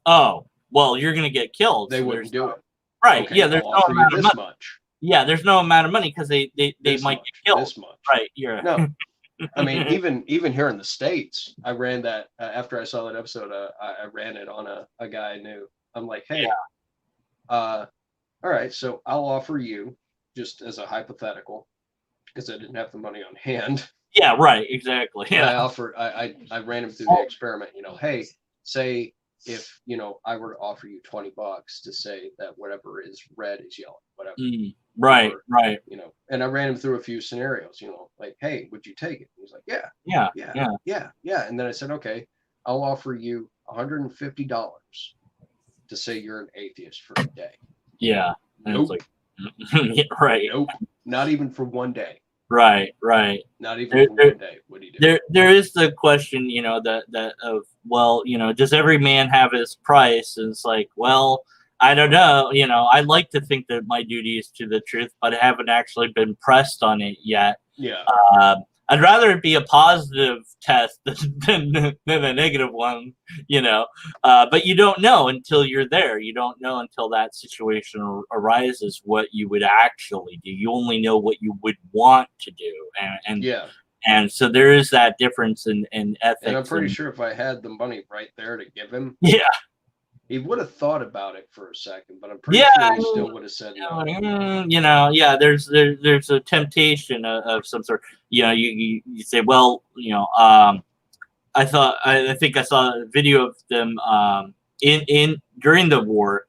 Oh, well, you're gonna get killed. They wouldn't do it. Right. Okay, yeah, there's I'll no offer amount you of this money. much. Yeah, there's no amount of money because they This might much, get killed. This much. Right. You're No. I mean, even here in the States, I ran that after I saw that episode. I ran it on a guy I knew. I'm like, hey, all right, so I'll offer you, just as a hypothetical, because I didn't have the money on hand. Yeah, right, exactly. Yeah. I ran him through the experiment. Hey, say if I were to offer you $20 to say that whatever is red is yellow, whatever. Right, right. And I ran him through a few scenarios. Like, hey, would you take it? He was like, yeah. And then I said, okay, I'll offer you $150 to say you're an atheist for a day. Yeah. Nope. Like, yeah, right. Nope. Not even for one day. Right, right. Not even for one day would he do. There is the question, that of, well, does every man have his price? And it's like, well, I don't know. I'd like to think that my duty is to the truth, but I haven't actually been pressed on it yet. Yeah. I'd rather it be a positive test than a negative one, but you don't know until you're there. You don't know until that situation arises what you would actually do. You only know what you would want to do. And so there is that difference in ethics. And I'm pretty sure if I had the money right there to give him, he would have thought about it for a second, but I'm pretty sure he still would have said no. There's a temptation of some sort. You say, well, I think I saw a video of them in during the war.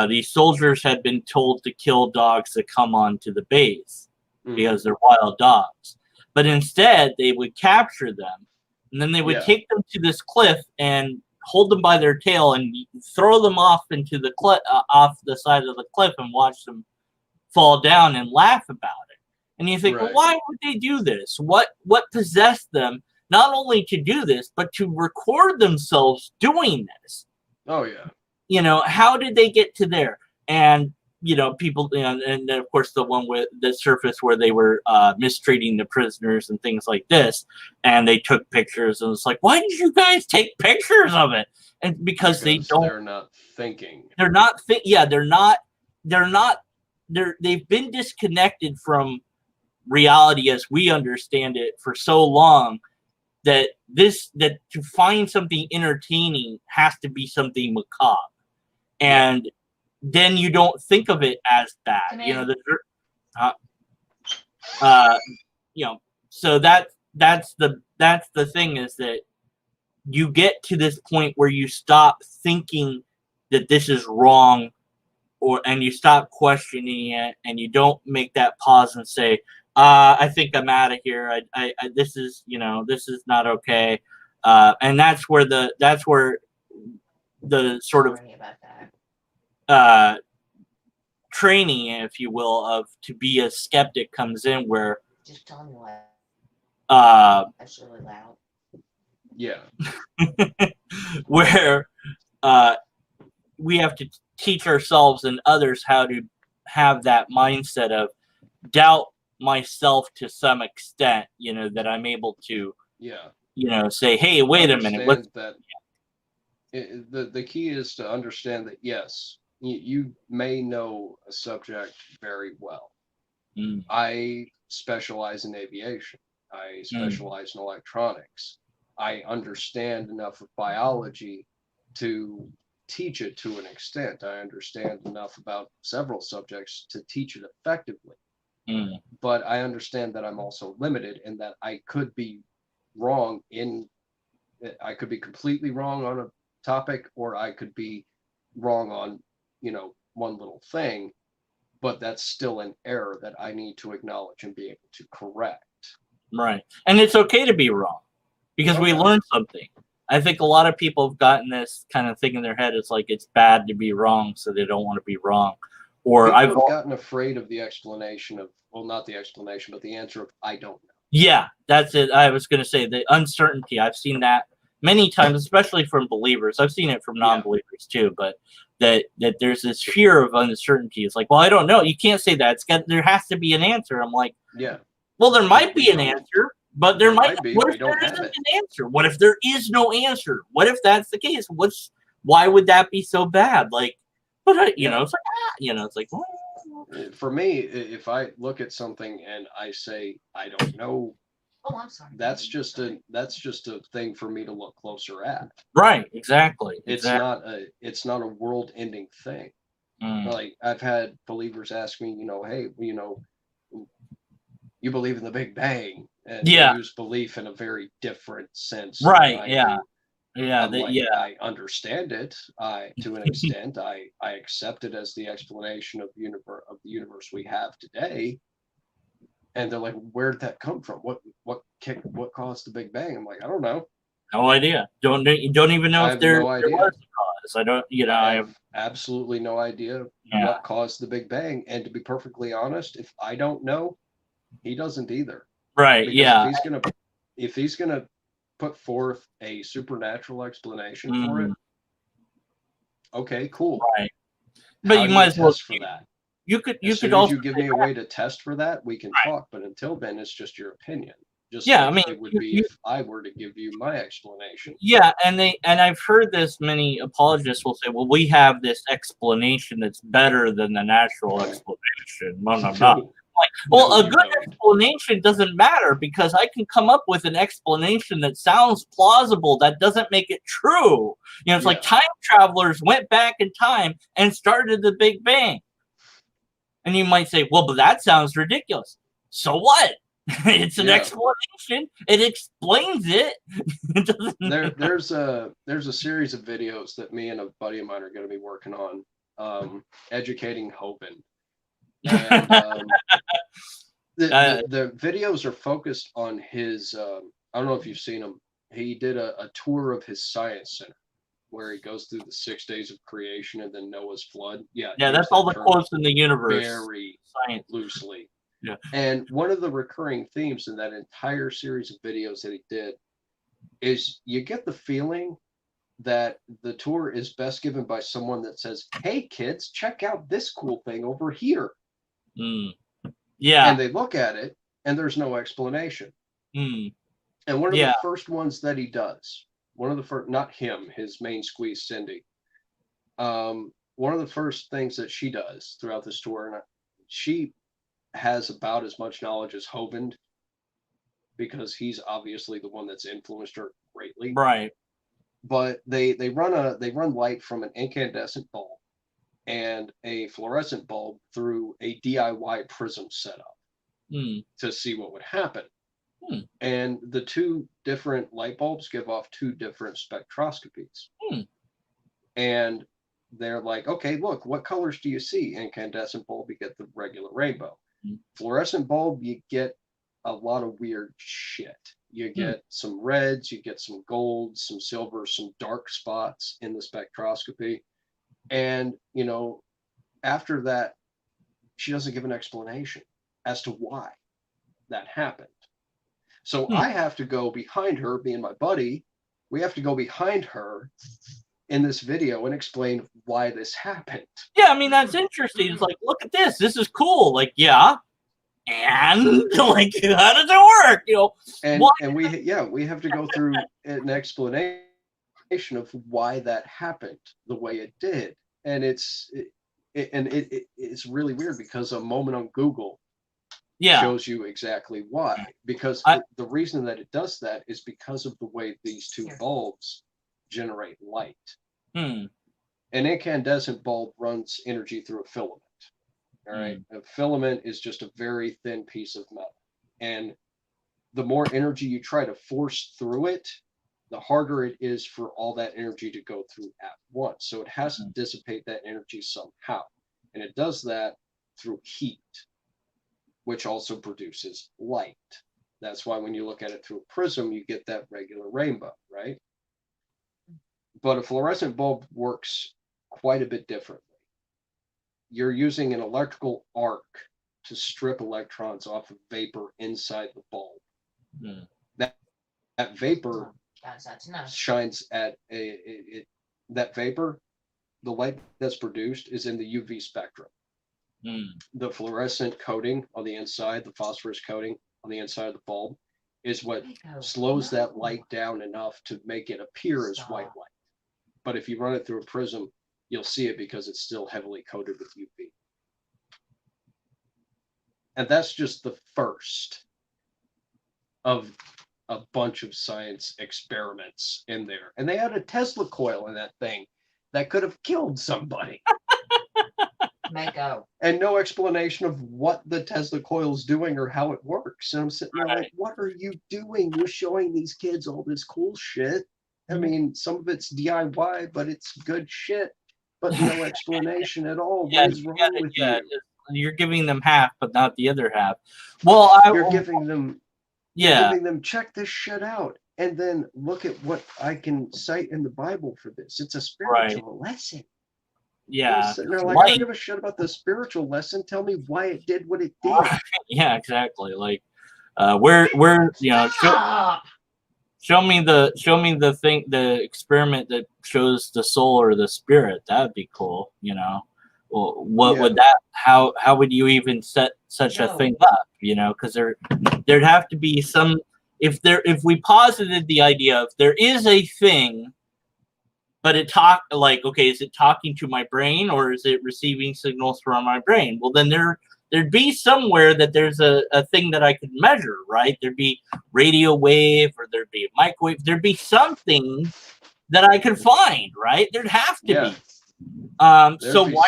These soldiers had been told to kill dogs that come onto the base because they're wild dogs, but instead they would capture them, and then they would take them to this cliff and hold them by their tail and throw them off into the cliff, off the side of the cliff, and watch them fall down and laugh about it. And you think, well, why would they do this? What possessed them not only to do this, but to record themselves doing this? Oh yeah. How did they get to there? And people, and then of course the one with the surface where they were mistreating the prisoners and things like this, and they took pictures, and it's like, why did you guys take pictures of it? And because they're not thinking. They've been disconnected from reality as we understand it for so long that to find something entertaining has to be something macabre, and then you don't think of it as that. So that's the thing, is that you get to this point where you stop thinking that this is wrong, and you stop questioning it, and you don't make that pause and say, I think I'm out of here. This is not okay. And that's where the sort of training, if you will, of to be a skeptic comes in, where just tell me what. That's really loud. Yeah. Where we have to teach ourselves and others how to have that mindset of doubt myself to some extent, that I'm able to say, hey, wait a minute, the key is to understand that yes, you may know a subject very well, Mm. I specialize in aviation. I specialize in electronics. I understand enough of biology to teach it to an extent. I understand enough about several subjects to teach it effectively. Mm. But I understand that I'm also limited and that I could be wrong in, I could be completely wrong on a topic, or I could be wrong on, one little thing, but that's still an error that I need to acknowledge and be able to correct. Right. And it's okay to be wrong because Oh, we yeah. learned something. I think a lot of people have gotten this kind of thing in their head. It's like it's bad to be wrong, so they don't want to be wrong. Or People I've have gotten afraid of the explanation of, well, not the explanation, but the answer of, I don't know. Yeah, that's it. I was going to say the uncertainty. I've seen that many times, especially from believers. I've seen it from non-believers too, but that there's this fear of uncertainty. It's like, well, I don't know. You can't say that. There has to be an answer. I'm like, Yeah. well, there might We be an don't- answer, but there might be. What if there isn't an answer? What if there is no answer? What if that's the case? Why would that be so bad? Like, but it's like, it's like, well, for me, if I look at something and I say I don't know, Oh, I'm sorry. that's just a thing for me to look closer at. right, exactly. It's not a world-ending thing. Like, I've had believers ask me, hey, you believe in the Big Bang, and they use belief in a very different sense. Right. Yeah. Yeah. I understand it. To an extent, I accept it as the explanation of the universe we have today. And they're like, "Where did that come from? What caused the Big Bang?" I'm like, "I don't know. No idea. Don't even know I if there no idea. was a cause. I don't. I have absolutely no idea what caused the Big Bang. And to be perfectly honest, if I don't know, he doesn't either. Right. Because if he's gonna put forth a supernatural explanation for it, okay, cool. Right. But you might as well test for that. You could As you give me a way to test for that, we can talk. But until then, it's just your opinion. Just like it would be if I were to give you my explanation. Yeah, and I've heard this. Many apologists will say, "Well, we have this explanation that's better than the natural explanation." No. Like, well, a good explanation doesn't matter because I can come up with an explanation that sounds plausible. That doesn't make it true. It's like time travelers went back in time and started the Big Bang. And you might say, well, but that sounds ridiculous. So what? It's an explanation. It explains it. There's a series of videos that me and a buddy of mine are going to be working on, educating Hoban. And the videos are focused on his. I don't know if you've seen him. He did a tour of his science center, where he goes through the 6 days of creation and then Noah's flood. Yeah, that's all the quotes in the universe. Very loosely. Yeah. And one of the recurring themes in that entire series of videos that he did is you get the feeling that the tour is best given by someone that says, "Hey kids, check out this cool thing over here." Yeah. And they look at it and there's no explanation. And one of the first ones that he does, one of the first, not him, his main squeeze, Cindy. One of the first things that she does throughout this tour, and she has about as much knowledge as Hovind, because he's obviously the one that's influenced her greatly. Right. But they run light from an incandescent bulb and a fluorescent bulb through a DIY prism setup to see what would happen. And the two different light bulbs give off two different spectroscopies. And they're like, okay, look, what colors do you see? Incandescent bulb, you get the regular rainbow. Fluorescent bulb, you get a lot of weird shit. You get some reds, you get some golds, some silvers, some dark spots in the spectroscopy. And, after that, she doesn't give an explanation as to why that happened. So I have to go behind her, being my buddy. We have to go behind her in this video and explain why this happened. Yeah, I mean, that's interesting. It's like, look at this. This is cool. Like, yeah. And like, how does it work? And we have to go through an explanation of why that happened the way it did. And it's really weird because a moment on Google shows you exactly why. Because the reason that it does that is because of the way these two bulbs generate light. An incandescent bulb runs energy through a filament. All right. A filament is just a very thin piece of metal. And the more energy you try to force through it, the harder it is for all that energy to go through at once. So it has to dissipate that energy somehow. And it does that through heat, which also produces light. That's why when you look at it through a prism, you get that regular rainbow, right? But a fluorescent bulb works quite a bit differently. You're using an electrical arc to strip electrons off of vapor inside the bulb. That vapor shines at that vapor, the light that's produced is in the UV spectrum. The fluorescent coating on the inside, the phosphorus coating on the inside of the bulb, is what slows that light down enough to make it appear as white light. But if you run it through a prism, you'll see it because it's still heavily coated with UV. And that's just the first of a bunch of science experiments in there. And they had a Tesla coil in that thing that could have killed somebody. Mako. And no explanation of what the Tesla coil is doing or how it works. And I'm sitting there like, what are you doing? You're showing these kids all this cool shit. I mean, some of it's DIY, but it's good shit. But no explanation at all. What is wrong with you? You're giving them half, but not the other half. Well, you're giving them, check this shit out, and then look at what I can cite in the Bible for this. It's a spiritual lesson. Yeah. They're like, I don't give a shit about the spiritual lesson. Tell me why it did what it did. Yeah, exactly. Like, where show me the thing, the experiment that shows the soul or the spirit. That would be cool. Well, what would that? How would you even set such a thing up? Because there'd have to be some. If we posited the idea of there is a thing, but it is it talking to my brain or is it receiving signals from my brain? Well, then there'd be somewhere that there's a thing that I could measure, right? There'd be radio wave or there'd be a microwave. There'd be something that I could find, right? There'd have to be. So why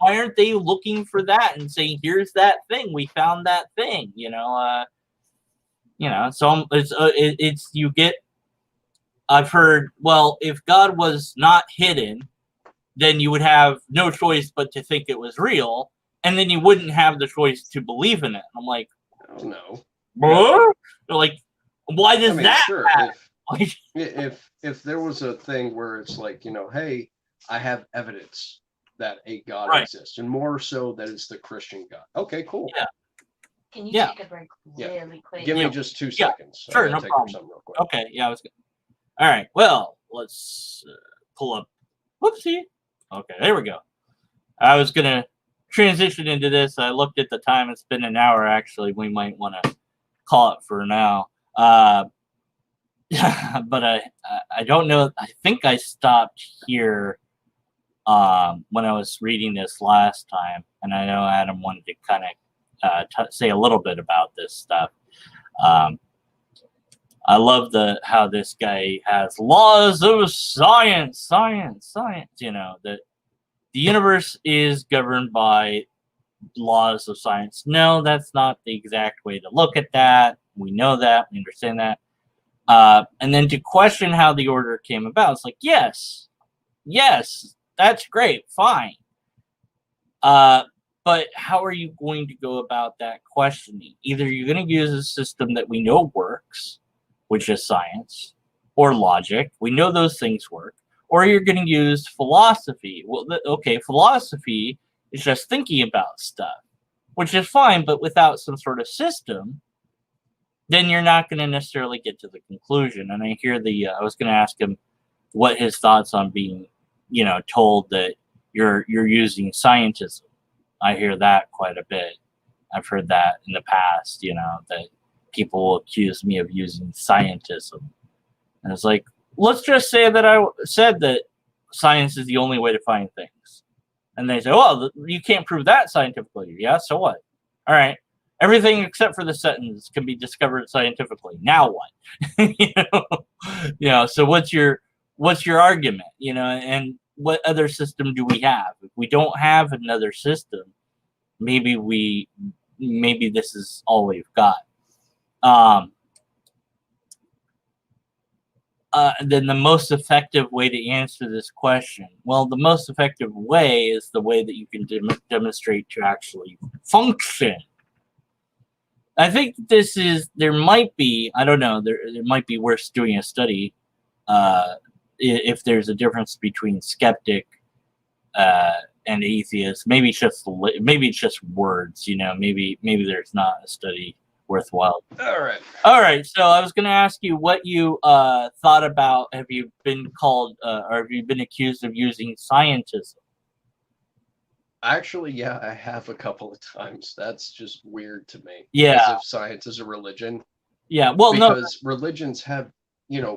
aren't they looking for that and saying, here's that thing, we found that thing, so it's you get. I've heard, well, if God was not hidden, then you would have no choice but to think it was real, and then you wouldn't have the choice to believe in it. I'm like, oh no. They're like, why does that happen? If there was a thing where it's like, hey, I have evidence that a God exists, and more so that it's the Christian God. Okay, cool. Yeah. Can you take a break really quick? Give me just 2 seconds. Sure, no problem. Real quick. Okay, I was good. All right, well, let's pull up. Whoopsie. Okay, there we go. I was going to transition into this. I looked at the time. It's been an hour, actually. We might want to call it for now. But I don't know. I think I stopped here when I was reading this last time. And I know Adam wanted to kind of say a little bit about this stuff. I love how this guy has laws of science, that the universe is governed by laws of science. No, that's not the exact way to look at that. We know that. We understand that. And then to question how the order came about, it's like, yes, that's great, fine. But how are you going to go about that questioning? Either you're going to use a system that we know works, which is science, or logic. We know those things work. Or you're going to use philosophy. Well, okay, philosophy is just thinking about stuff, which is fine, but without some sort of system, then you're not going to necessarily get to the conclusion. And I hear I was going to ask him what his thoughts on being, told that you're using scientism. I hear that quite a bit. I've heard that in the past, that people will accuse me of using scientism. And it's like, let's just say that I said that science is the only way to find things. And they say, well, you can't prove that scientifically. Yeah, so what? All right. Everything except for the sentence can be discovered scientifically. Now what? So what's your argument? And what other system do we have? If we don't have another system, maybe this is all we've got. Then the most effective way to answer this question, well, the most effective way is the way that you can demonstrate to actually function. I think there might be, I don't know, there might be worth doing a study if there's a difference between skeptic and atheist. Maybe it's just words, maybe there's not a study worthwhile. All right. So I was going to ask you what you thought about. Have you been called or have you been accused of using scientism? Actually, yeah, I have a couple of times. That's just weird to me. Yeah. As if science is a religion. Yeah. Well, because religions have,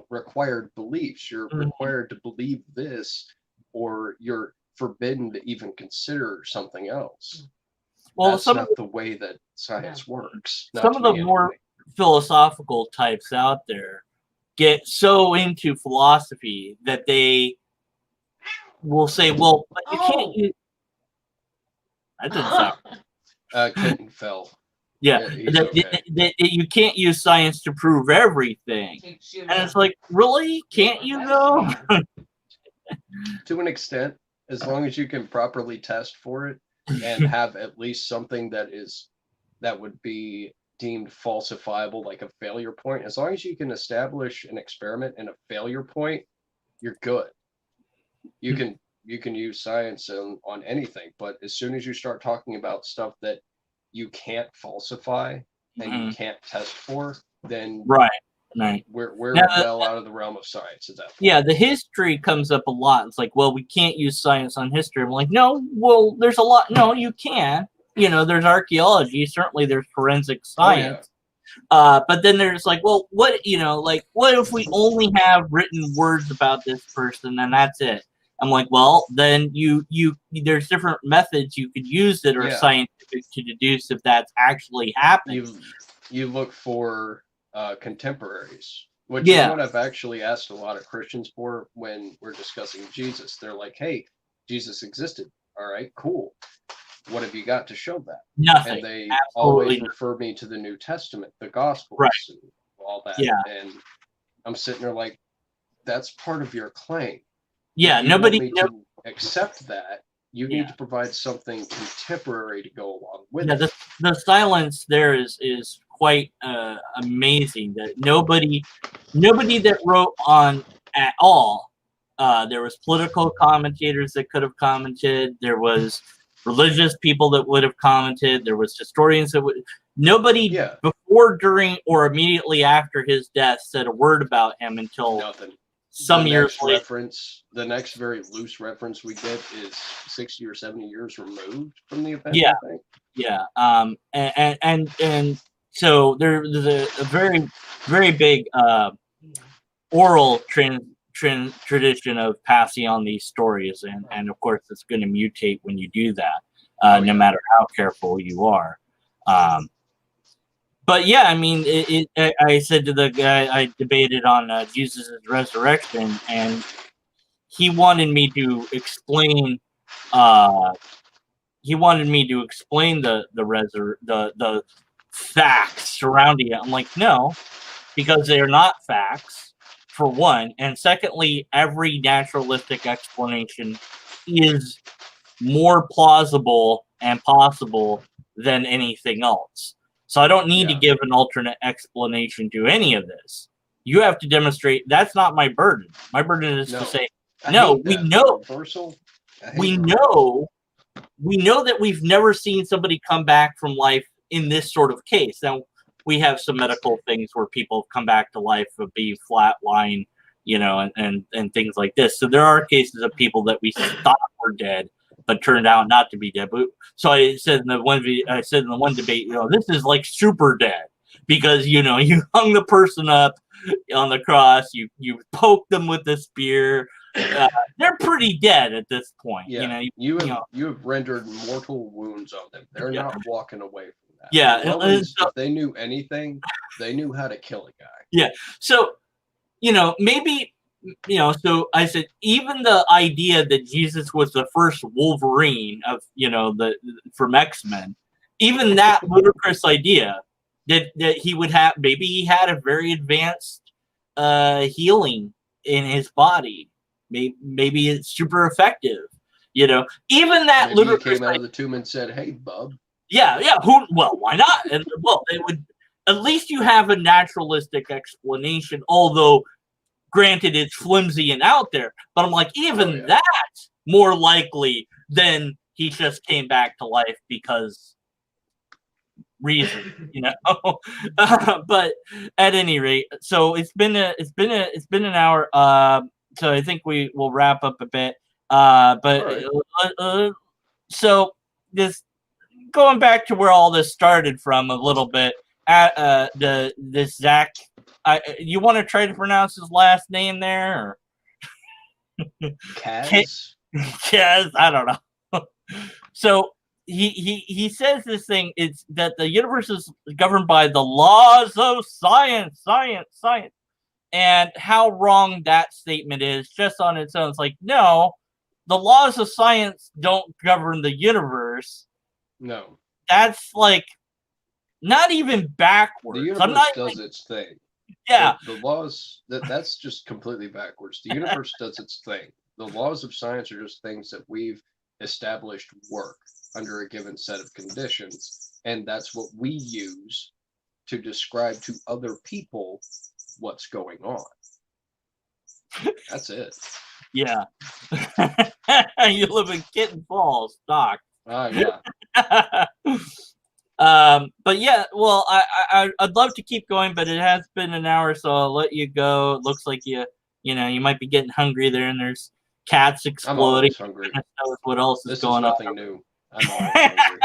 required beliefs. You're Mm-hmm. required to believe this, or you're forbidden to even consider something else. Well, that's not the way that science works. Some of the more philosophical types out there get so into philosophy that they will say, well, but you can't use... That didn't sound... Kitten fell. Yeah, you can't use science to prove everything. And it's like, really? Can't you, though? To an extent, as long as you can properly test for it and have at least something that would be deemed falsifiable, like a failure point. As long as you can establish an experiment and a failure point, you're good. You can use science on anything, but as soon as you start talking about stuff that you can't falsify and you can't test for, then right. We're well out of the realm of science at that point. Yeah, the history comes up a lot. It's like, well, we can't use science on history. I'm like, no, well, there's a lot. No, you can. There's archaeology. Certainly there's forensic science. Oh, yeah. But then there's like, well, what if we only have written words about this person and that's it? I'm like, well, then there's different methods you could use that are scientific to deduce if that's actually happening. You look for contemporaries, which is what I've actually asked a lot of Christians for when we're discussing Jesus. They're like, hey, Jesus existed. All right, cool. What have you got to show that? Nothing. And they always refer me to the New Testament, the Gospels, and all that. Yeah. And I'm sitting there like, that's part of your claim. Yeah, nobody can accept that. You need to provide something contemporary to go along with it. The silence there is quite amazing. That nobody that wrote on at all. There was political commentators that could have commented. There was religious people that would have commented. There was historians that would. Nobody before, during, or immediately after his death said a word about him until nothing. Some years later. The next very loose reference we get is 60 or 70 years removed from the event. Yeah, I think. Yeah. And so there's a very, very big oral tradition of passing on these stories, and of course it's going to mutate when you do that, no matter how careful you are. But yeah, I mean, I said to the guy I debated on Jesus' resurrection, and he wanted me to explain. He wanted me to explain the facts surrounding it. I'm like, no, because they are not facts, for one, and secondly, every naturalistic explanation is more plausible and possible than anything else. So I don't need to give an alternate explanation to any of this. You have to demonstrate. That's not my burden. My burden is to say, no, we know that we've never seen somebody come back from life in this sort of case. Now, we have some medical things where people have come back to life of being flatline, and things like this. So there are cases of people that we thought were dead, but turned out not to be dead. So I said in the one debate, this is like super dead because you hung the person up on the cross, you poked them with a spear. They're pretty dead at this point. Yeah. You have rendered mortal wounds on them. They're not walking away from that. Yeah, Romans, if they knew anything, they knew how to kill a guy. Yeah. So, maybe, so I said, even the idea that Jesus was the first Wolverine of, from X-Men, even that ludicrous idea that he would have, maybe he had a very advanced healing in his body. Maybe it's super effective, even that Maybe ludicrous he came out of the tomb and said, "Hey, bub." Yeah. Well, why not? And well, it would, at least you have a naturalistic explanation, although granted it's flimsy and out there. But I'm like, even that's more likely than he just came back to life because reason, but at any rate, so it's been an hour. So I think we will wrap up a bit. So this, going back to where all this started from a little bit, this Zach, you want to try to pronounce his last name there? Or? Kaz? Kaz, I don't know. So he says this thing is that the universe is governed by the laws of science, and how wrong that statement is just on its own. It's like, no, the laws of science don't govern the universe. No. That's like not even backwards. The universe does its thing. Yeah. The laws, that's just completely backwards. The universe does its thing. The laws of science are just things that we've established work under a given set of conditions. And that's what we use to describe to other people what's going on. That's it. Yeah. You live in Kitten Falls, Doc. Yeah. But yeah, well, I'd love to keep going, but it has been an hour, so I'll let you go. It looks like you might be getting hungry there, and there's cats exploding. I'm always hungry. What else is going on? This is nothing new. I'm always hungry.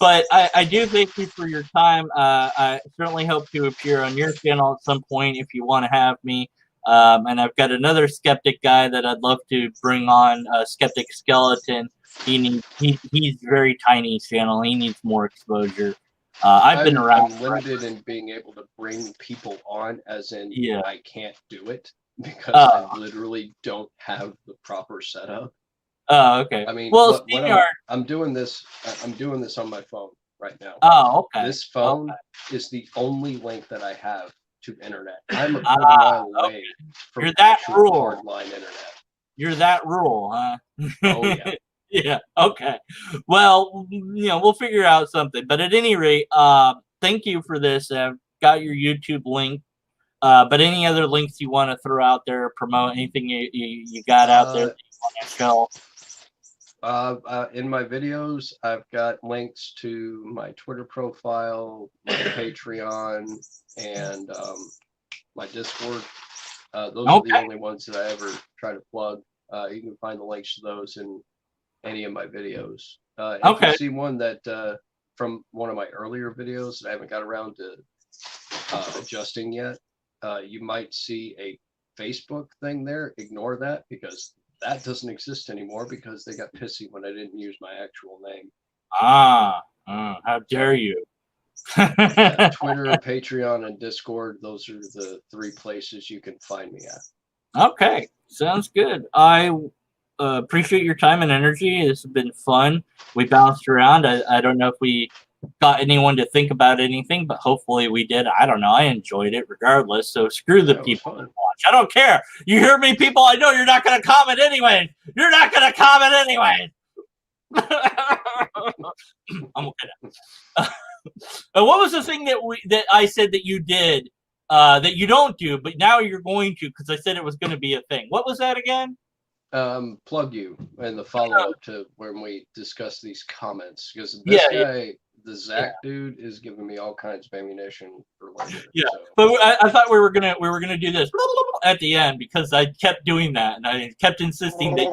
But I do thank you for your time. I certainly hope to appear on your channel at some point if you want to have me. And I've got another skeptic guy that I'd love to bring on, Skeptic Skeleton. He's very tiny channel. He needs more exposure. I've been around. I'm limited in being able to bring people on, as in I can't do it because I literally don't have the proper setup. Oh, okay. I mean, well, I'm doing this. I'm doing this on my phone right now. Oh, okay. This phone is the only link that I have to internet. I'm a quarter mile away from hardline internet. You're that rural, huh? Oh yeah. Yeah. Okay. Well, we'll figure out something. But at any rate, thank you for this. I've got your YouTube link. But any other links you want to throw out there, promote anything you got out there that you want to show? In my videos, I've got links to my Twitter profile, my Patreon, and my Discord. Those are the only ones that I ever try to plug. You can find the links to those in any of my videos. If you see one that from one of my earlier videos that I haven't got around to adjusting yet, you might see a Facebook thing there. Ignore that because that doesn't exist anymore because they got pissy when I didn't use my actual name. How dare you? Twitter, Patreon, and Discord, those are the 3 places you can find me at. Okay, sounds good. I appreciate your time and energy. This has been fun. We bounced around. I don't know if we got anyone to think about anything, but hopefully we did. I don't know. I enjoyed it regardless. So screw the people that watch. I don't care. You hear me, people? I know you're not going to comment anyway. You're not going to comment anyway. I'm okay now. What was the thing that I said that you did that you don't do, but now you're going to because I said it was going to be a thing? What was that again? Plug you in the follow-up to when we discuss these comments because this guy, the Zach dude, is giving me all kinds of ammunition for later. Yeah, so. but I thought we were gonna do this at the end because I kept doing that and I kept insisting that.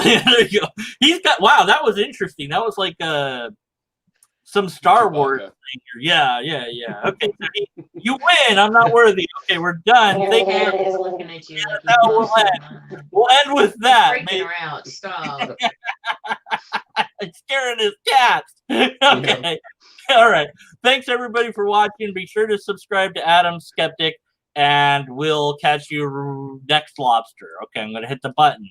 There you go. He's got. Wow, that was interesting. That was like some Star Chewbacca. Wars thing. Yeah. Okay, so you win. I'm not worthy. Okay, we're done. Your Thank cat you. is looking at you like Now you we'll lost your end. mind. We'll end with that. Freaking her out. Stop. It's scaring his cats. Okay. All right. Thanks everybody for watching. Be sure to subscribe to Atom Skeptic, and we'll catch you next lobster. Okay, I'm gonna hit the button.